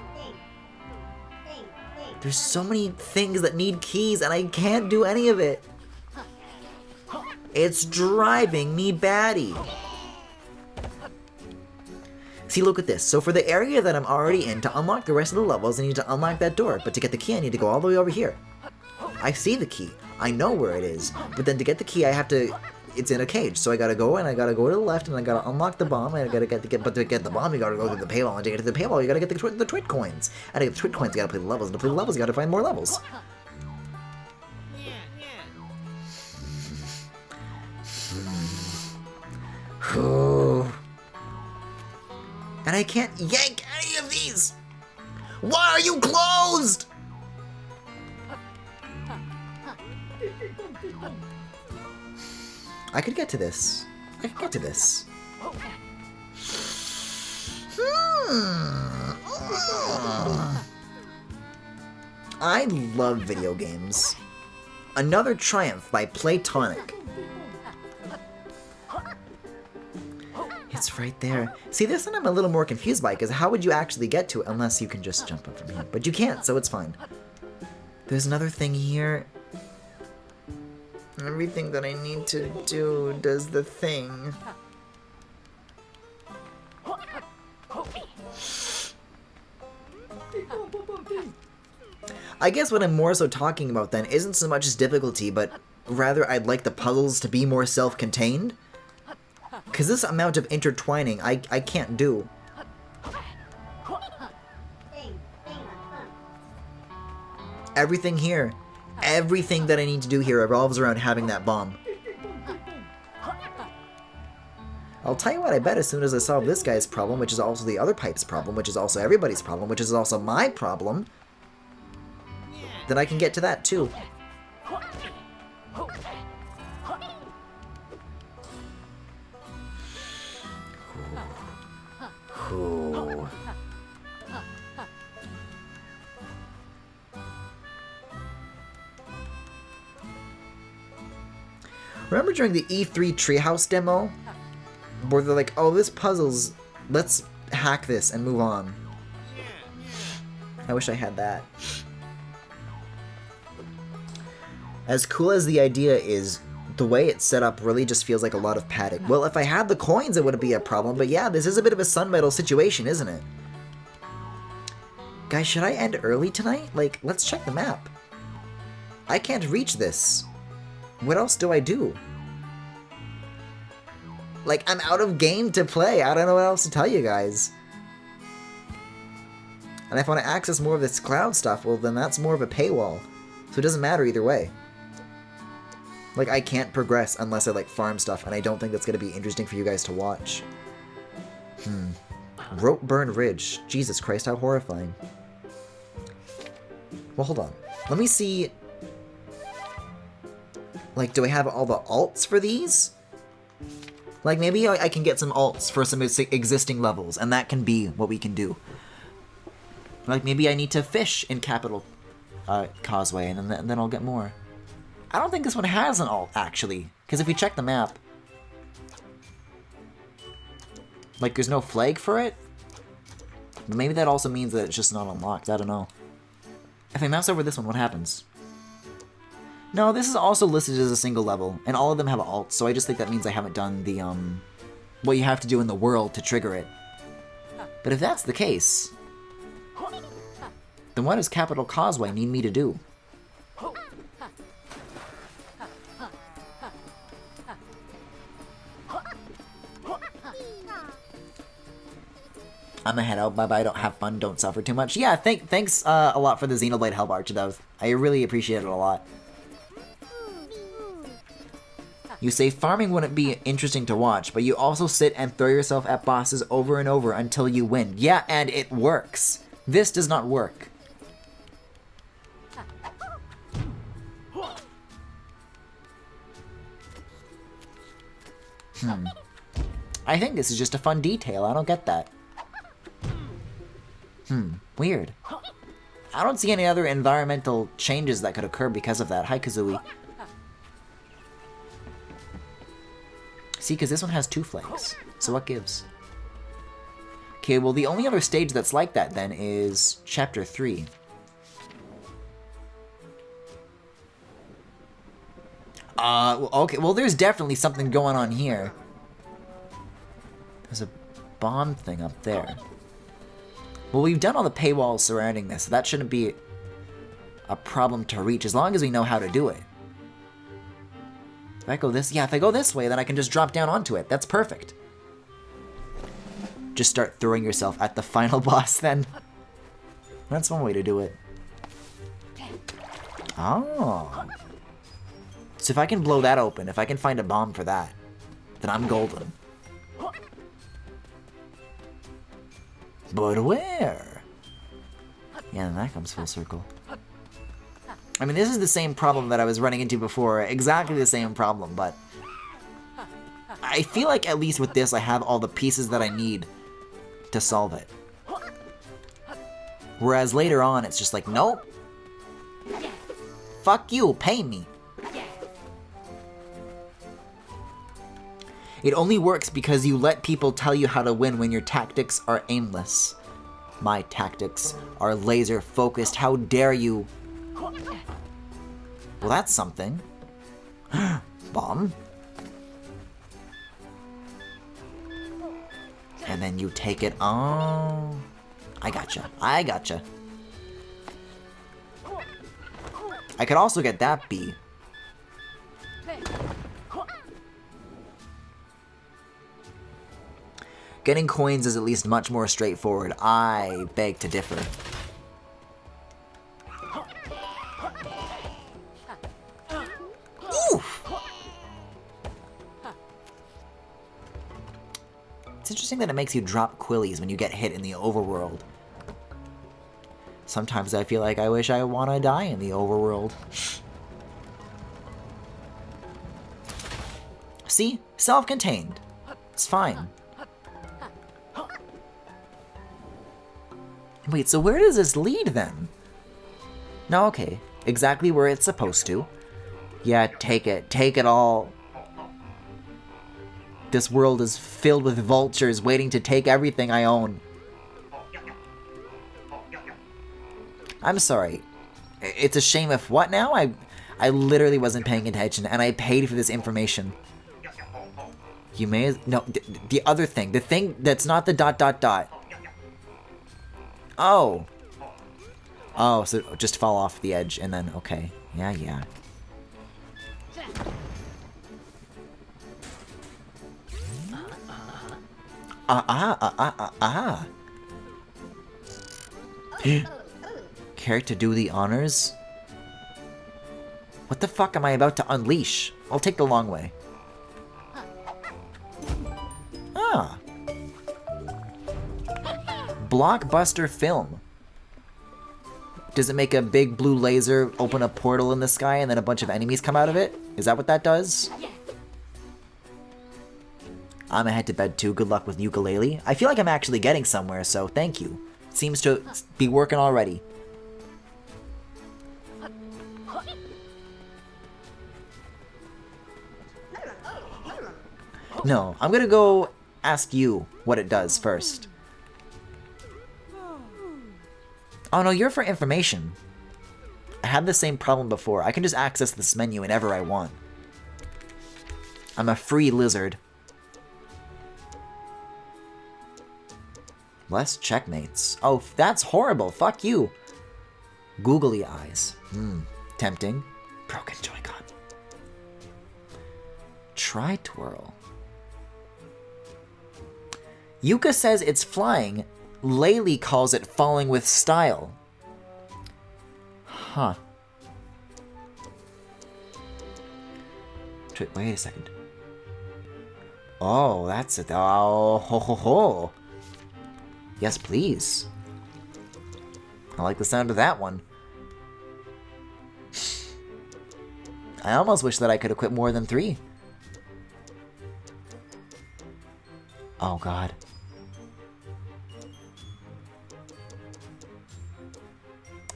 There's so many things that need keys and I can't do any of it. It's driving me batty. See, look at this. So for the area that I'm already in, to unlock the rest of the levels, I need to unlock that door. But to get the key, I need to go all the way over here. I see the key. I know where it is. But then to get the key, I have to... It's in a cage. So I gotta go, and I gotta go to the left, and I gotta unlock the bomb, and I gotta but to get the bomb, you gotta go through the paywall, and to get to the paywall, you gotta get the twit coins. And to get the twit coins, you gotta play the levels, and to play the levels, you gotta find more levels. And I can't yank any of these! Why are you closed?! I could get to this. I could get to this. I love video games. Another triumph by Platonic. It's right there. See, this one I'm a little more confused by, because how would you actually get to it unless you can just jump up from here? But you can't, so it's fine. There's another thing here. Everything that I need to do does the thing. I guess what I'm more so talking about then isn't so much as difficulty, but rather I'd like the puzzles to be more self-contained. Because this amount of intertwining, I can't do. Everything here, everything that I need to do here revolves around having that bomb. I'll tell you what, I bet as soon as I solve this guy's problem, which is also the other pipe's problem, which is also everybody's problem, which is also my problem, then I can get to that too. Ooh. Remember during the E3 Treehouse demo? Where they're like, oh, this puzzle's... Let's hack this and move on. I wish I had that. As cool as the idea is, the way it's set up really just feels like a lot of padding. Well, if I had the coins, it wouldn't be a problem, but yeah, this is a bit of a Sun Medal situation, isn't it? Guys, should I end early tonight? Like, let's check the map. I can't reach this. What else do I do? Like, I'm out of game to play. I don't know what else to tell you guys. And if I want to access more of this cloud stuff, well, then that's more of a paywall. So it doesn't matter either way. Like, I can't progress unless I, like, farm stuff, and I don't think that's going to be interesting for you guys to watch. Ropeburn Ridge. Jesus Christ, how horrifying. Well, hold on. Let me see... Like, do I have all the alts for these? Like, maybe I can get some alts for some existing levels, and that can be what we can do. Like, maybe I need to fish in Capital Causeway, and then I'll get more. I don't think this one has an alt, actually. Because if we check the map... Like, there's no flag for it? But maybe that also means that it's just not unlocked. I don't know. If I mouse over this one, what happens? No, this is also listed as a single level, and all of them have alts, so I just think that means I haven't done the, what you have to do in the world to trigger it. But if that's the case, then what does Capital Causeway need me to do? I'm gonna head out. Bye-bye. Don't have fun. Don't suffer too much. Yeah, thanks a lot for the Xenoblade Help Archer, though. I really appreciate it a lot. You say farming wouldn't be interesting to watch, but you also sit and throw yourself at bosses over and over until you win. Yeah, and it works. This does not work. I think this is just a fun detail. I don't get that. Weird. I don't see any other environmental changes that could occur because of that. Hi, Kazooie. See, because this one has 2 flags. So what gives? Okay, well, the only other stage that's like that, then, is Chapter 3. Okay, well, there's definitely something going on here. There's a bomb thing up there. Well, we've done all the paywalls surrounding this, so that shouldn't be a problem to reach, as long as we know how to do it. If I go this, yeah, if I go this way, then I can just drop down onto it. That's perfect. Just start throwing yourself at the final boss, then. That's one way to do it. Oh. So if I can blow that open, if I can find a bomb for that, then I'm golden. But where? Yeah, then that comes full circle. I mean, this is the same problem that I was running into before. Exactly the same problem, but... I feel like at least with this, I have all the pieces that I need to solve it. Whereas later on, it's just like, nope. Fuck you, pay me. It only works because you let people tell you how to win when your tactics are aimless. My tactics are laser focused. How dare you? Well, that's something. Bomb. And then you take it. Oh, I gotcha. I gotcha. I could also get that bee. Getting coins is at least much more straightforward. I beg to differ. Oof. It's interesting that it makes you drop quillies when you get hit in the overworld. Sometimes I feel like I wish I want to die in the overworld. See? Self-contained. It's fine. Wait, so where does this lead then? No, okay. Exactly where it's supposed to. Yeah, take it. Take it all. This world is filled with vultures waiting to take everything I own. I'm sorry. It's a shame if what now? I literally wasn't paying attention and I paid for this information. You may no, the other thing. The thing that's not the ... Oh. Oh, so just fall off the edge and then, okay. Yeah, yeah. Care to do the honors? What the fuck am I about to unleash? I'll take the long way. Ah. Blockbuster film. Does it make a big blue laser open a portal in the sky and then a bunch of enemies come out of it? Is that what that does? I'm gonna head to bed too. Good luck with Yooka-Laylee. I feel like I'm actually getting somewhere, so thank you. Seems to be working already. No, I'm gonna go ask you what it does first. Oh no, you're for information. I had the same problem before. I can just access this menu whenever I want. I'm a free lizard. Less checkmates. Oh, that's horrible. Fuck you. Googly eyes. Tempting. Broken Joy-Con. Try twirl. Yooka says it's flying. Laylee calls it falling with style. Huh. Wait a second. Oh, that's it. Oh, ho ho ho. Yes, please. I like the sound of that one. I almost wish that I could equip more than 3. Oh, God.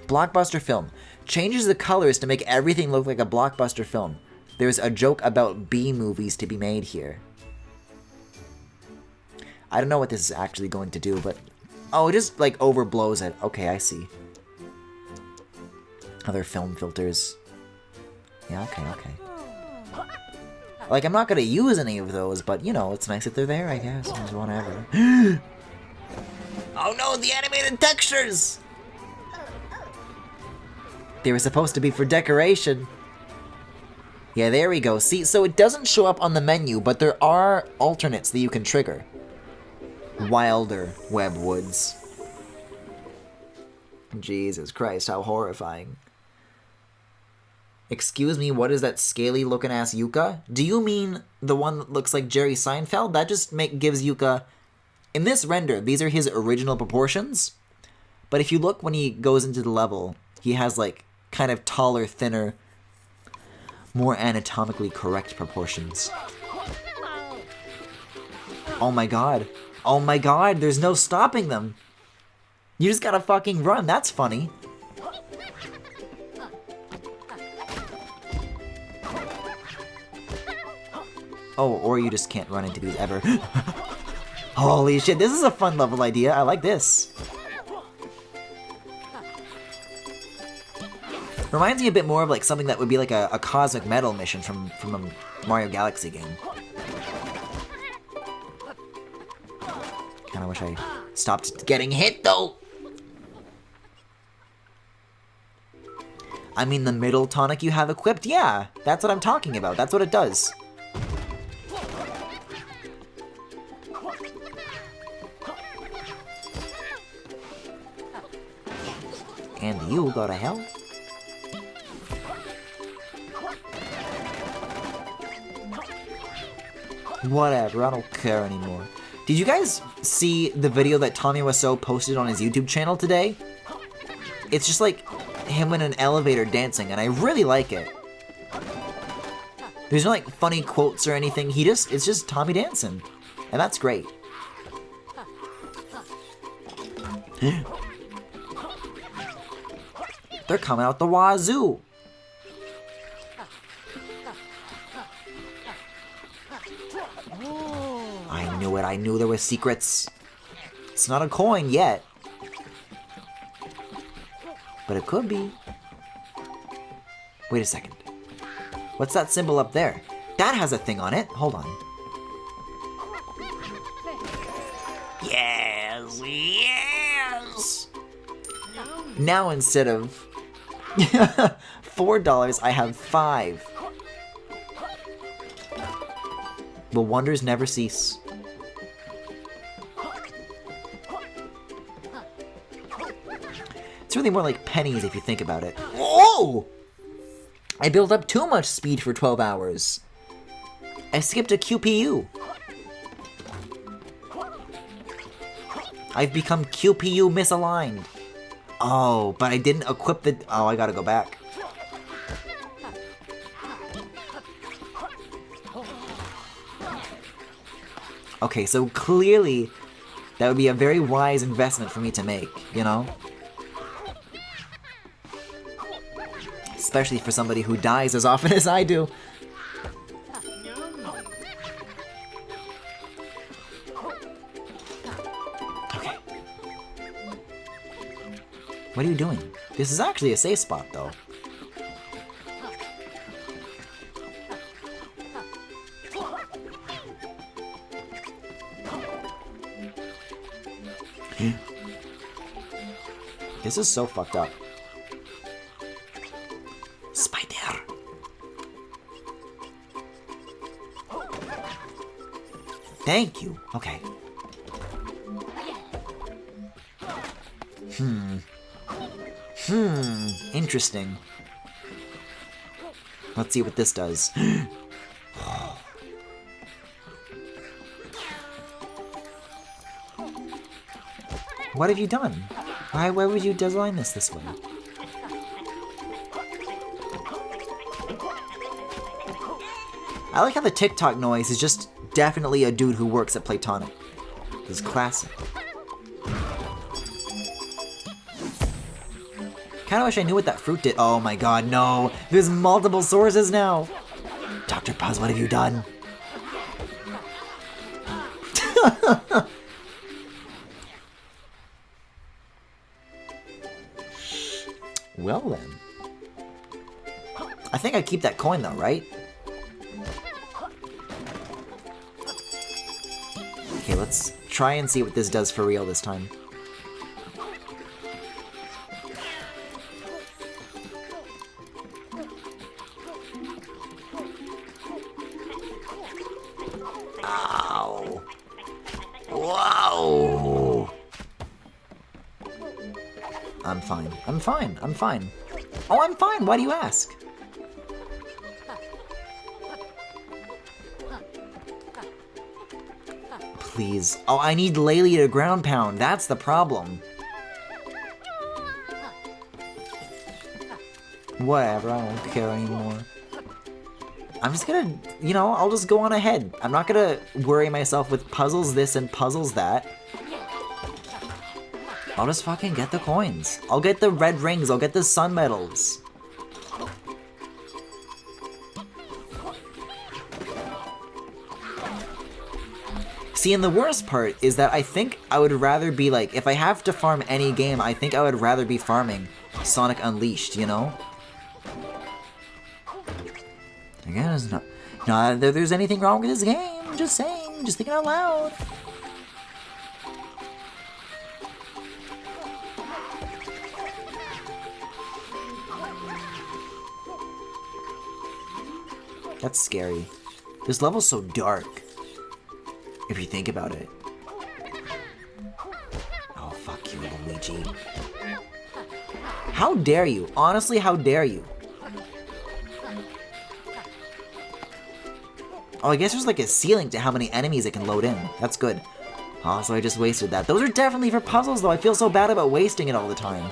Blockbuster film. Changes the colors to make everything look like a blockbuster film. There's a joke about B movies to be made here. I don't know what this is actually going to do, but... Oh, it just, like, overblows it. Okay, I see. Other film filters. Yeah, okay. Like, I'm not gonna use any of those, but, you know, it's nice that they're there, I guess. Just whatever. Oh no, the animated textures! They were supposed to be for decoration. Yeah, there we go. See, so it doesn't show up on the menu, but there are alternates that you can trigger. Wilder Web Woods. Jesus Christ, how horrifying. Excuse me, what is that scaly looking ass Yooka? Do you mean the one that looks like Jerry Seinfeld? That just gives Yooka... In this render, these are his original proportions. But if you look when he goes into the level, he has like kind of taller, thinner, more anatomically correct proportions. Oh my god. Oh my god, there's no stopping them. You just gotta fucking run, that's funny. Oh, or you just can't run into these ever. Holy shit, this is a fun level idea. I like this. Reminds me a bit more of like something that would be like a Cosmic Metal mission from a Mario Galaxy game. Kinda wish I stopped getting hit though. I mean the middle tonic you have equipped? Yeah, that's what I'm talking about. That's what it does. And you go to hell? Whatever, I don't care anymore. Did you guys see the video that Tommy Wiseau posted on his YouTube channel today? It's just like him in an elevator dancing, and I really like it. There's no like funny quotes or anything. It's just Tommy dancing, and that's great. They're coming out the wazoo. I knew it. I knew there were secrets. It's not a coin yet. But it could be. Wait a second. What's that symbol up there? That has a thing on it. Hold on. Yes, yes! Now instead of $4, I have 5. The wonders never cease. It's really more like pennies if you think about it. Whoa! I built up too much speed for 12 hours. I skipped a QPU. I've become QPU misaligned. Oh, but I didn't equip the... Oh, I gotta go back. Okay, so clearly that would be a very wise investment for me to make, you know? Especially for somebody who dies as often as I do. Okay. What are you doing? This is actually a safe spot, though. This is so fucked up. Spider. Thank you. Okay. Interesting. Let's see what this does. What have you done? Why would you design this way? I like how the TikTok noise is just definitely a dude who works at Playtonic. This is classic. Kinda wish I knew what that fruit did. Oh my god, no! There's multiple sources now! Dr. Puzz, what have you done? Well then. I think I keep that coin though, right? Okay, let's try and see what this does for real this time. Ow! Whoa! I'm fine. I'm fine. I'm fine. Oh, I'm fine. Why do you ask? Please. Oh, I need Laylee to ground pound. That's the problem. Whatever. I don't care anymore. I'm just gonna, you know, I'll just go on ahead. I'm not gonna worry myself with puzzles this and puzzles that. I'll just fucking get the coins. I'll get the red rings. I'll get the sun medals. See, and the worst part is that I think I would rather be like, if I have to farm any game, I think I would rather be farming Sonic Unleashed, you know? Again, it's not that there's anything wrong with this game. I'm just saying, just thinking out loud. That's scary. This level's so dark, if you think about it. Oh, fuck you, Luigi. How dare you? Honestly, how dare you? Oh, I guess there's like a ceiling to how many enemies it can load in. That's good. Oh, so I just wasted that. Those are definitely for puzzles, though. I feel so bad about wasting it all the time.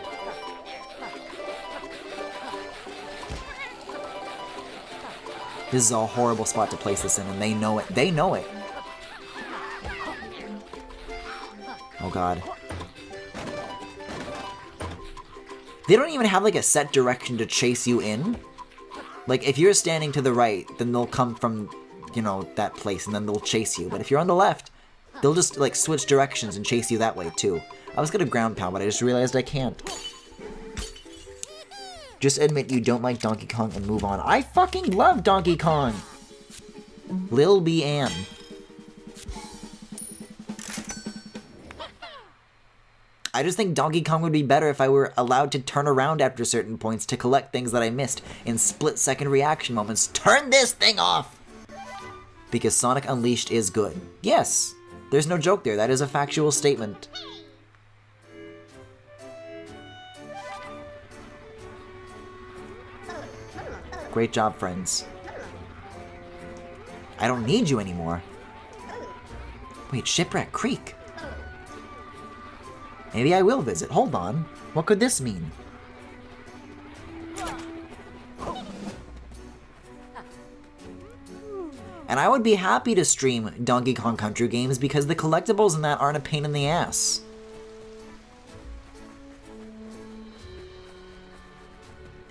This is a horrible spot to place this in, and they know it. They know it. Oh, God. They don't even have like a set direction to chase you in. Like if you're standing to the right, then they'll come from, you know, that place and then they'll chase you. But if you're on the left, they'll just like switch directions and chase you that way too. I was gonna ground pound, but I just realized I can't. Just admit you don't like Donkey Kong and move on. I fucking love Donkey Kong! Lil B. Ann. I just think Donkey Kong would be better if I were allowed to turn around after certain points to collect things that I missed in split-second reaction moments. Turn this thing off! Because Sonic Unleashed is good. Yes! There's no joke there. That is a factual statement. Great job, friends. I don't need you anymore. Wait, Shipwreck Creek. Maybe I will visit. Hold on. What could this mean? And I would be happy to stream Donkey Kong Country games because the collectibles in that aren't a pain in the ass.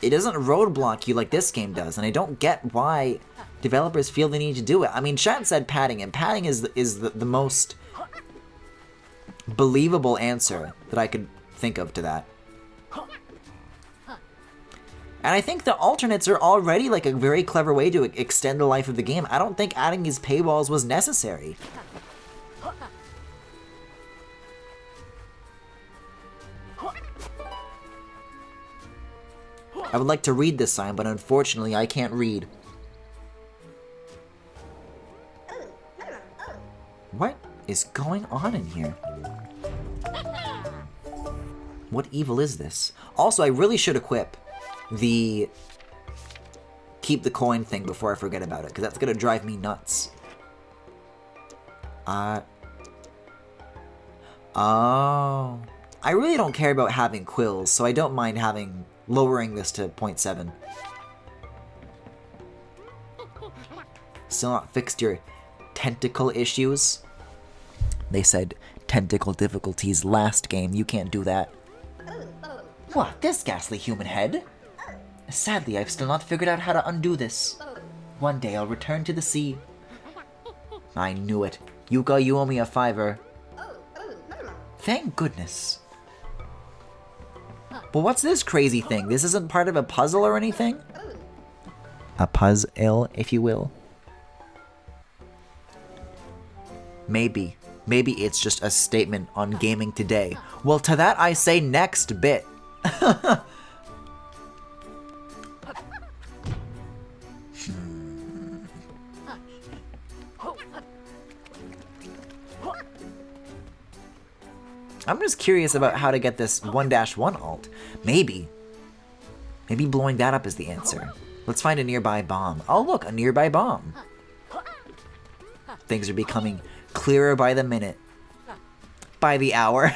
It doesn't roadblock you like this game does, and I don't get why developers feel the need to do it. I mean, chat said padding, and padding is the most believable answer that I could think of to that. And I think the alternates are already like a very clever way to extend the life of the game. I don't think adding these paywalls was necessary. I would like to read this sign, but unfortunately I can't read. What is going on in here? What evil is this? Also, I really should equip the keep the coin thing before I forget about it, because that's gonna drive me nuts. Oh. I really don't care about having quills, so I don't mind lowering this to 0.7. Still not fixed your tentacle issues? They said tentacle difficulties last game. You can't do that. What? This ghastly human head? Sadly, I've still not figured out how to undo this. One day I'll return to the sea. I knew it. Yooka, you owe me a $5. Thank goodness. But what's this crazy thing? This isn't part of a puzzle or anything? A puzzle, if you will. Maybe. Maybe it's just a statement on gaming today. Well, to that I say next bit. I'm just curious about how to get this 1-1 alt. Maybe blowing that up is the answer. Let's find a nearby bomb. Oh look, a nearby bomb. Things are becoming clearer by the minute. By the hour.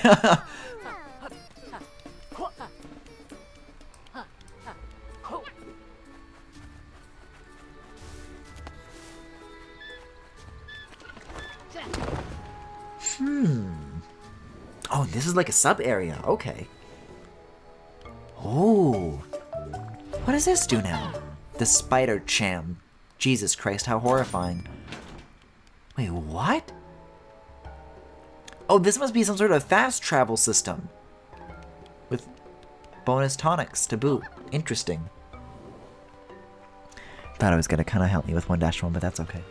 Oh, this is like a sub-area. Okay. Oh. What does this do now? The spider cham. Jesus Christ, how horrifying. Wait, what? Oh, this must be some sort of fast travel system. With bonus tonics to boot. Interesting. Thought it was gonna kind of help me with 1-1, but that's okay.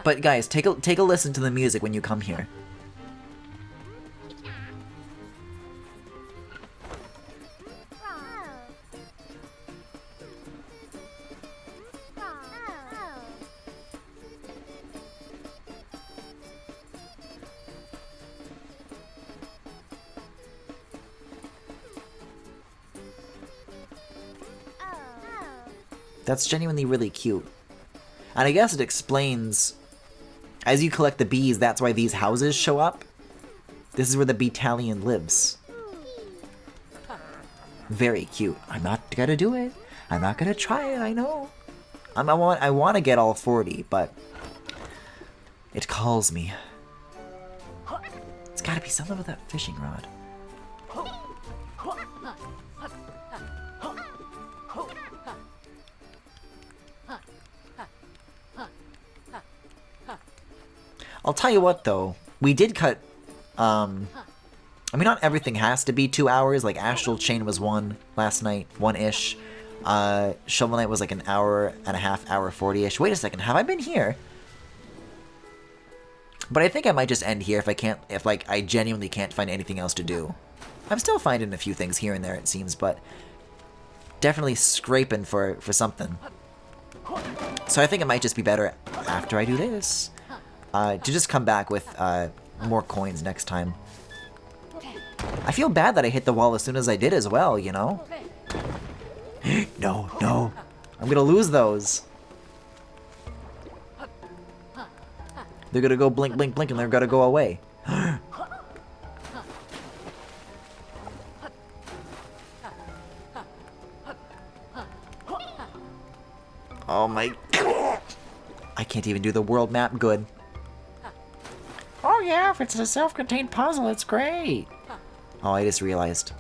But guys, take a listen to the music when you come here. That's genuinely really cute. And I guess it explains, as you collect the bees, that's why these houses show up. This is where the Beetallion lives. Very cute. I'm not gonna do it. I'm not gonna try it, I know. I want to get all 40, but it calls me. It's gotta be something with that fishing rod. I'll tell you what, though. We did cut, I mean, not everything has to be 2 hours. Like, Astral Chain was 1 last night, 1-ish. Shovel Knight was like an hour and a half, hour 40-ish. Wait a second, have I been here? But I think I might just end here if like, I genuinely can't find anything else to do. I'm still finding a few things here and there, it seems, but definitely scraping for something. So I think it might just be better after I do this to just come back with more coins next time. I feel bad that I hit the wall as soon as I did as well, you know? No, no. I'm gonna lose those. They're gonna go blink, blink, blink, and they're gonna go away. Oh my god. I can't even do the world map good. Oh yeah, if it's a self-contained puzzle, it's great. Oh, I just realized.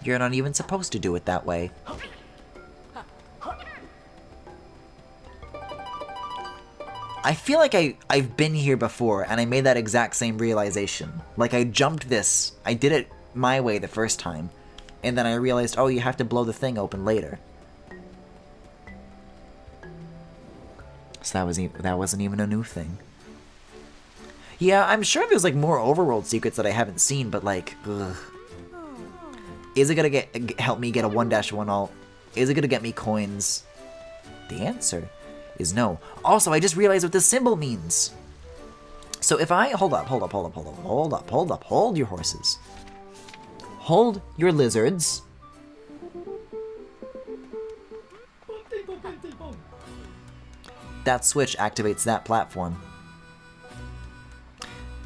You're not even supposed to do it that way. I feel like I've been here before, and I made that exact same realization. Like, I jumped this. I did it my way the first time. And then I realized, oh, you have to blow the thing open later. So that wasn't even a new thing. Yeah, I'm sure there's, like, more overworld secrets that I haven't seen, but, like, ugh. Is it gonna help me get a 1-1 alt? Is it gonna get me coins? The answer is no. Also, I just realized what this symbol means. So if I... Hold your horses. Hold your lizards. That switch activates that platform.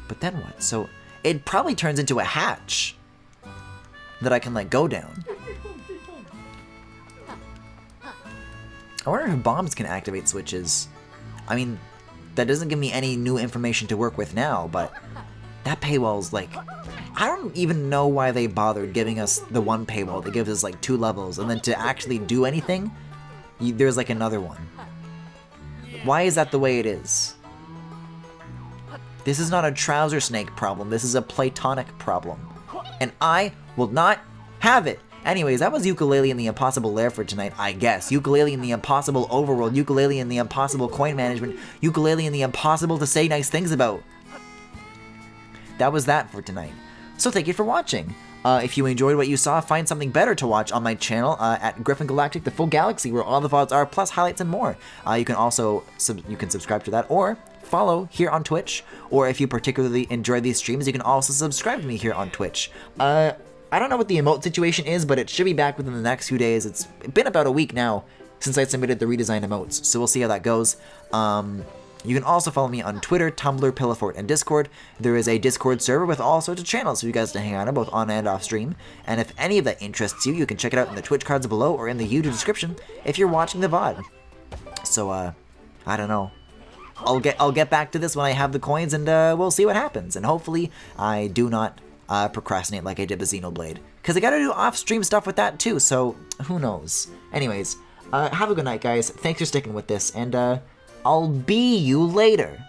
But then what? So it probably turns into a hatch that I can, like, go down. I wonder if bombs can activate switches. I mean, that doesn't give me any new information to work with now, but that paywall's like... I don't even know why they bothered giving us the one paywall that gives us, like, 2 levels, and then to actually do anything, there's, like, another one. Why is that the way it is? This is not a trouser snake problem, this is a platonic problem. And I will not have it! Anyways, that was Yooka-Laylee and the Impossible Lair for tonight, I guess. Yooka-Laylee and the Impossible Overworld, Yooka-Laylee and the Impossible Coin Management, Yooka-Laylee and the Impossible to say nice things about. That was that for tonight. So thank you for watching. If you enjoyed what you saw, find something better to watch on my channel at GRIFFINGALACTIC, the full galaxy, where all the VODs are, plus highlights and more. You can also subscribe to that, or follow here on Twitch, or if you particularly enjoy these streams, you can also subscribe to me here on Twitch. I don't know what the emote situation is, but it should be back within the next few days. It's been about a week now since I submitted the redesigned emotes, so we'll see how that goes. You can also follow me on Twitter, Tumblr, Pillafort, and Discord. There is a Discord server with all sorts of channels for you guys to hang out on, both on and off stream. And if any of that interests you, you can check it out in the Twitch cards below or in the YouTube description if you're watching the VOD. So, I don't know. I'll get back to this when I have the coins, and we'll see what happens. And hopefully, I do not procrastinate like I did with Xenoblade, because I gotta do off-stream stuff with that too. So who knows? Anyways, have a good night, guys. Thanks for sticking with this, and I'll be you later.